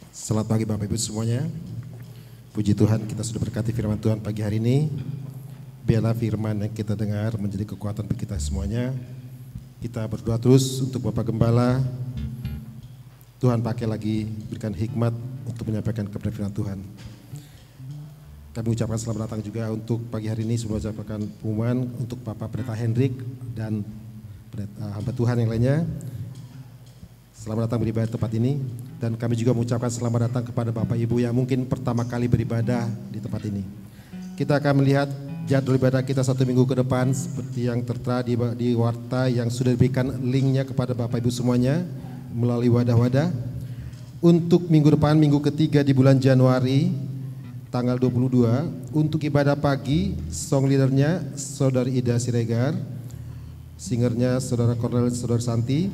Selamat pagi Bapak Ibu semuanya. Puji Tuhan, kita sudah berkati firman Tuhan pagi hari ini. Biarlah firman yang kita dengar menjadi kekuatan bagi kita semuanya. Kita berdoa terus untuk Bapak Gembala. Tuhan pakai lagi, berikan hikmat untuk menyampaikan kepada firman Tuhan. Kami ucapkan selamat datang juga untuk pagi hari ini. Sebelum menyampaikan pengumuman untuk Bapak Pendeta Hendrik dan hamba Tuhan yang lainnya. Selamat datang beribadah di tempat ini. Dan kami juga mengucapkan selamat datang kepada Bapak Ibu yang mungkin pertama kali beribadah di tempat ini. Kita akan melihat jadwal ibadah kita 1 minggu ke depan seperti yang tertera di warta yang sudah diberikan linknya kepada Bapak Ibu semuanya melalui wadah-wadah. Untuk minggu depan, minggu ketiga di bulan Januari tanggal 22, untuk ibadah pagi, song leadernya Saudari Ida Siregar, singernya Saudara Cornelis, Saudara Santi,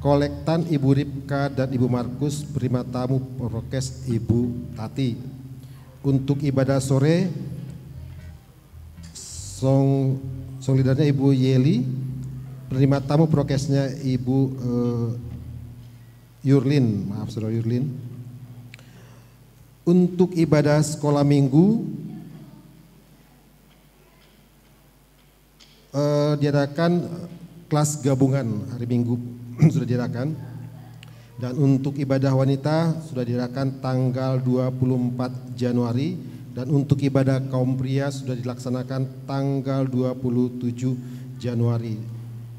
kolektan Ibu Ripka dan Ibu Markus, penerima tamu prokes Ibu Tati. Untuk ibadah sore, song leadernya Ibu Yeli, penerima tamu prokesnya Ibu Yurlin, maaf Saudara Yurlin. Untuk ibadah sekolah minggu diadakan kelas gabungan hari Minggu sudah diadakan. Dan untuk ibadah wanita sudah diadakan tanggal 24 Januari. Dan untuk ibadah kaum pria sudah dilaksanakan tanggal 27 Januari.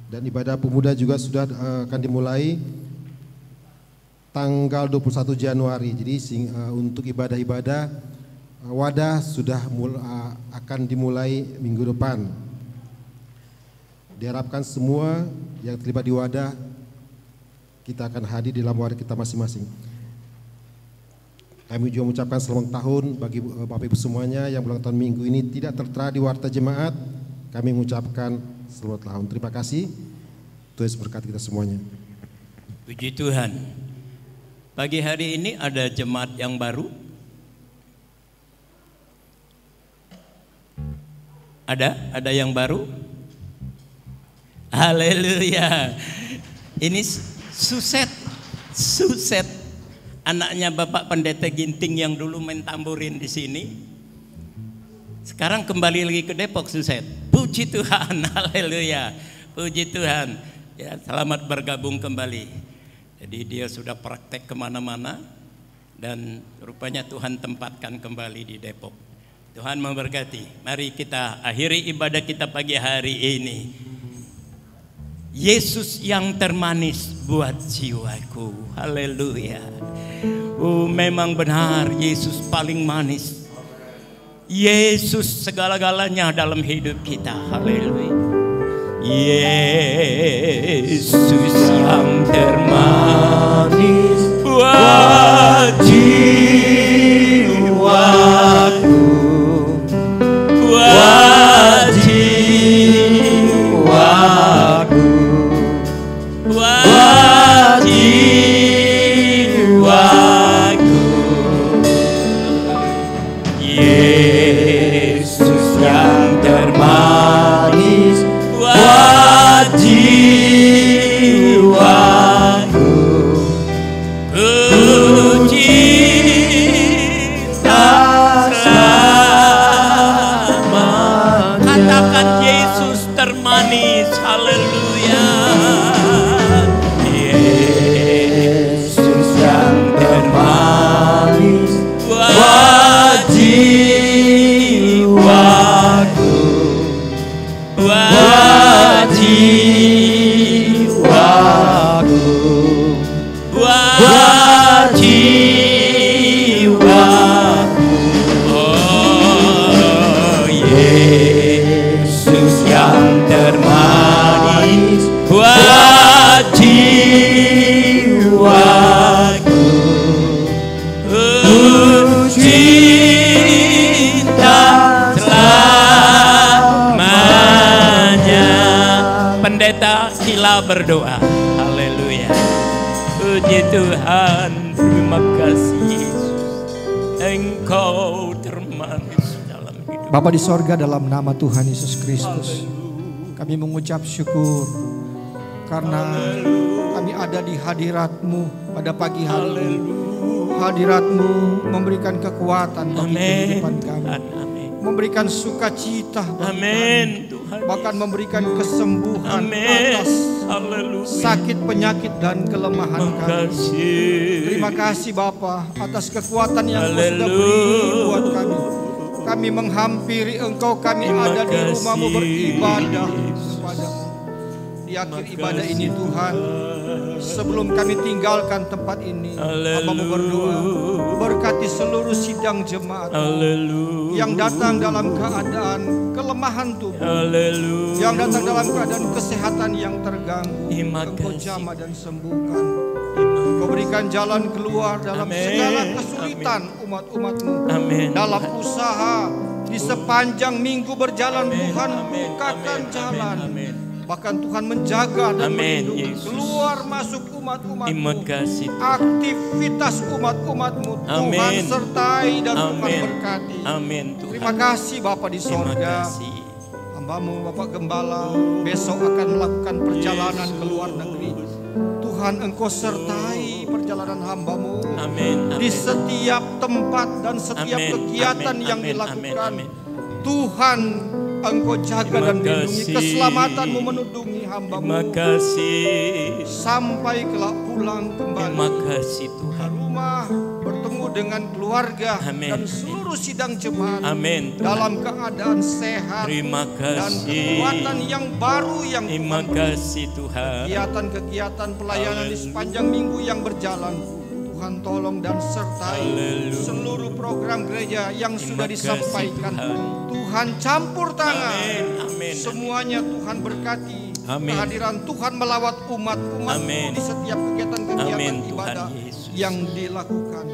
Dan ibadah pemuda juga sudah akan dimulai tanggal 21 Januari. Jadi untuk ibadah-ibadah wadah sudah akan dimulai minggu depan. Diharapkan semua yang terlibat di wadah kita akan hadir di dalam wadah kita masing-masing. Kami juga mengucapkan selamat tahun bagi Bapak Ibu semuanya yang ulang tahun minggu ini tidak tertera di warta jemaat. Kami mengucapkan selamat tahun. Terima kasih. Tuhan berkati kita semuanya. Puji Tuhan. Pagi hari ini ada jemaat yang baru. Ada yang baru? Haleluya. Ini Suset, anaknya Bapak Pendeta Ginting yang dulu main tamburin di sini. Sekarang kembali lagi ke Depok, Suset. Puji Tuhan, haleluya. Puji Tuhan. Ya, selamat bergabung kembali. Jadi dia sudah praktek kemana-mana dan rupanya Tuhan tempatkan kembali di Depok. Tuhan memberkati. Mari kita akhiri ibadah kita pagi hari ini. Yesus yang termanis buat jiwaku. Haleluya. Oh, memang benar Yesus paling manis. Yesus segala-galanya dalam hidup kita. Haleluya. Yesus yang termanis buat jiwaku, buat jiwaku, buat jiwaku. Yesus yang termanis buat jiwaku, ku cinta sama. Katakan Yesus termanis, haleluya. Yesus yang termanis buat jiwaku. berdoa. Haleluya. Puji Tuhan, terima kasih Yesus. Engkau termanis dalam hidup. Bapa di sorga, dalam nama Tuhan Yesus Kristus, kami mengucap syukur karena kami ada di hadirat-Mu pada pagi hari ini. Hadirat-Mu memberikan kekuatan bagi kehidupan kami, memberikan sukacita bagi kami, bahkan memberikan kesembuhan atas sakit, penyakit, dan kelemahan kami. Terima kasih Bapa atas kekuatan yang Kau sudah beri buat kami. Kami menghampiri Engkau, kami ada di rumah-Mu beribadah kepada-Mu. Di akhir ibadah ini Tuhan, sebelum kami tinggalkan tempat ini, Hamba-Mu berdoa, berkati seluruh sidang jemaat yang datang dalam keadaan kelemahan tubuh, yang datang dalam keadaan kesehatan yang terganggu. Engkau jamah dan sembuhkan. Engkau berikan jalan keluar dalam segala kesulitan umat-umat-Mu. Dalam usaha, di sepanjang minggu berjalan, Tuhan bukakan jalan. Bahkan Tuhan menjaga dan melindungi keluar masuk umat-umat-Mu, aktivitas umat-umat-Mu. Tuhan sertai dan Tuhan berkati. Terima kasih Bapa di sorga. Hamba-Mu Bapak Gembala besok akan melakukan perjalanan ke luar negeri. Tuhan Engkau sertai perjalanan hamba-Mu di setiap tempat dan setiap kegiatan yang dilakukan. Tuhan Engkau jaga dan lindungi, keselamatan-Mu menudungi hamba-Mu sampai kelak pulang kembali ke rumah, bertemu dengan keluarga dan seluruh sidang jemaat dalam keadaan sehat dan kekuatan yang baru yang kegiatan-kegiatan pelayanan di sepanjang minggu yang berjalan. Tuhan tolong dan sertai seluruh program gereja yang sudah disampaikan. Tuhan campur tangan, semuanya Tuhan berkati. Kehadiran Tuhan melawat umat-umat-Mu di setiap kegiatan-kegiatan ibadah yang dilakukan.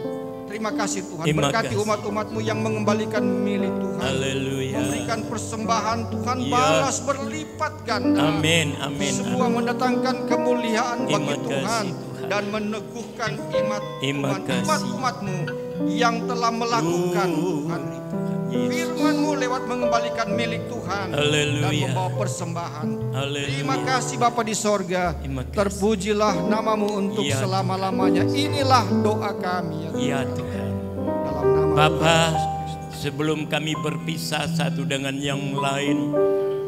Terima kasih Tuhan, berkati umat-umat-Mu yang mengembalikan milik Tuhan, memberikan persembahan Tuhan, balas berlipat ganda. Semua mendatangkan kemuliaan bagi Tuhan dan meneguhkan umat-umat-Mu yang telah melakukan Tuhan firman-Mu lewat mengembalikan milik Tuhan dan membawa persembahan. Terima kasih Bapa di sorga, terpujilah nama-Mu untuk selama-lamanya. Inilah doa kami ya Tuhan. Dalam nama Bapa, sebelum kami berpisah satu dengan yang lain,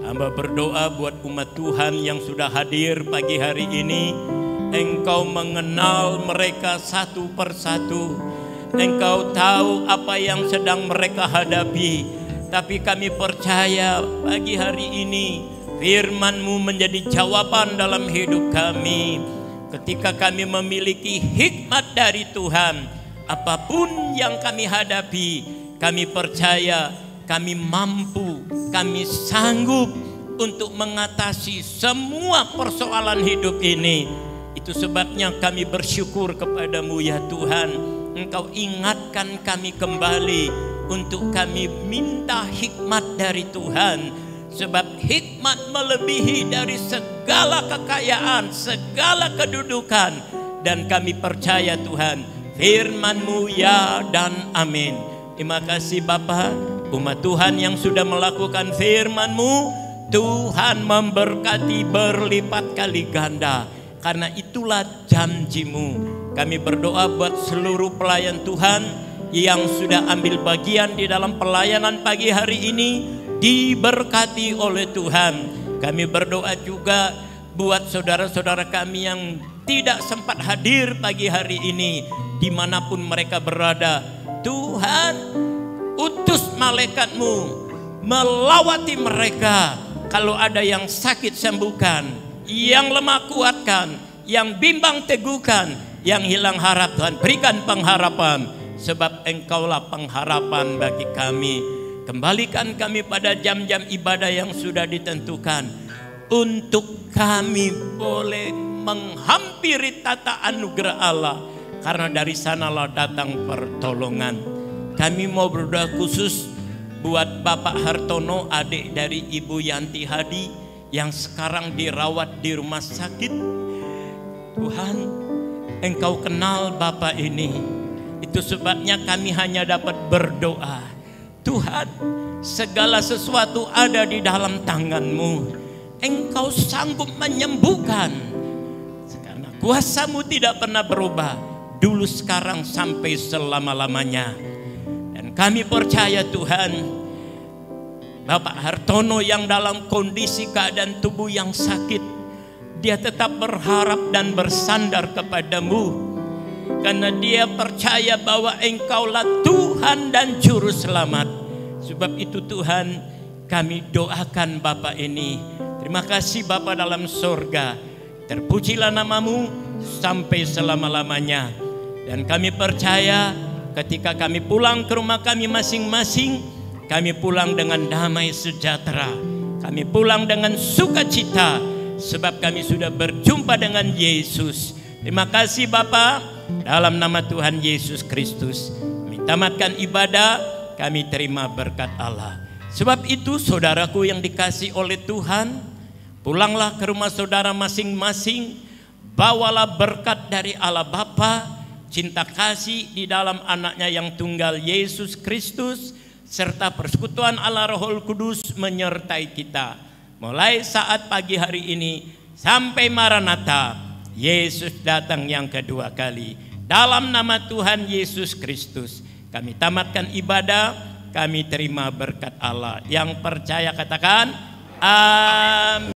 hamba berdoa buat umat Tuhan yang sudah hadir pagi hari ini. Engkau mengenal mereka satu persatu. Engkau tahu apa yang sedang mereka hadapi. Tapi kami percaya pagi hari ini firman-Mu menjadi jawaban dalam hidup kami. Ketika kami memiliki hikmat dari Tuhan, apapun yang kami hadapi, kami percaya kami mampu, kami sanggup untuk mengatasi semua persoalan hidup ini. Itu sebabnya kami bersyukur kepada-Mu ya Tuhan. Engkau ingatkan kami kembali untuk kami minta hikmat dari Tuhan. Sebab hikmat melebihi dari segala kekayaan, segala kedudukan. Dan kami percaya Tuhan, firman-Mu ya dan amin. Terima kasih Bapa, umat Tuhan yang sudah melakukan firman-Mu, Tuhan memberkati berlipat kali ganda. Karena itulah janji-Mu. Kami berdoa buat seluruh pelayan Tuhan yang sudah ambil bagian di dalam pelayanan pagi hari ini, diberkati oleh Tuhan. Kami berdoa juga buat saudara-saudara kami yang tidak sempat hadir pagi hari ini, dimanapun mereka berada. Tuhan, utus malaikat-Mu melawati mereka. Kalau ada yang sakit sembuhkan, yang lemah kuatkan, yang bimbang teguhkan, yang hilang harap Tuhan berikan pengharapan. Sebab Engkaulah pengharapan bagi kami. Kembalikan kami pada jam-jam ibadah yang sudah ditentukan, untuk kami boleh menghampiri tata anugerah Allah, karena dari sanalah datang pertolongan. Kami mau berdoa khusus buat Bapak Hartono, adik dari Ibu Yanti Hadi, yang sekarang dirawat di rumah sakit. Tuhan, Engkau kenal Bapak ini. Itu sebabnya kami hanya dapat berdoa. Tuhan, segala sesuatu ada di dalam tangan-Mu. Engkau sanggup menyembuhkan. Karena kuasa-Mu tidak pernah berubah. Dulu, sekarang, sampai selama-lamanya. Dan kami percaya Tuhan, Bapak Hartono yang dalam kondisi keadaan tubuh yang sakit, dia tetap berharap dan bersandar kepadamu. Karena dia percaya bahwa Engkaulah Tuhan dan Juru Selamat. Sebab itu Tuhan, kami doakan Bapak ini. Terima kasih Bapak dalam sorga. Terpujilah nama-Mu sampai selama-lamanya. Dan kami percaya ketika kami pulang ke rumah kami masing-masing, kami pulang dengan damai sejahtera. Kami pulang dengan sukacita. Sebab kami sudah berjumpa dengan Yesus. Terima kasih Bapa. Dalam nama Tuhan Yesus Kristus, kami tamatkan ibadah. Kami terima berkat Allah. Sebab itu saudaraku yang dikasih oleh Tuhan, pulanglah ke rumah saudara masing-masing. Bawalah berkat dari Allah Bapa, cinta kasih di dalam anaknya yang tunggal Yesus Kristus, serta persekutuan Allah Roh Kudus menyertai kita. Mulai saat pagi hari ini sampai Maranatha, Yesus datang yang kedua kali. Dalam nama Tuhan Yesus Kristus, kami tamatkan ibadah. Kami terima berkat Allah. Yang percaya katakan amin.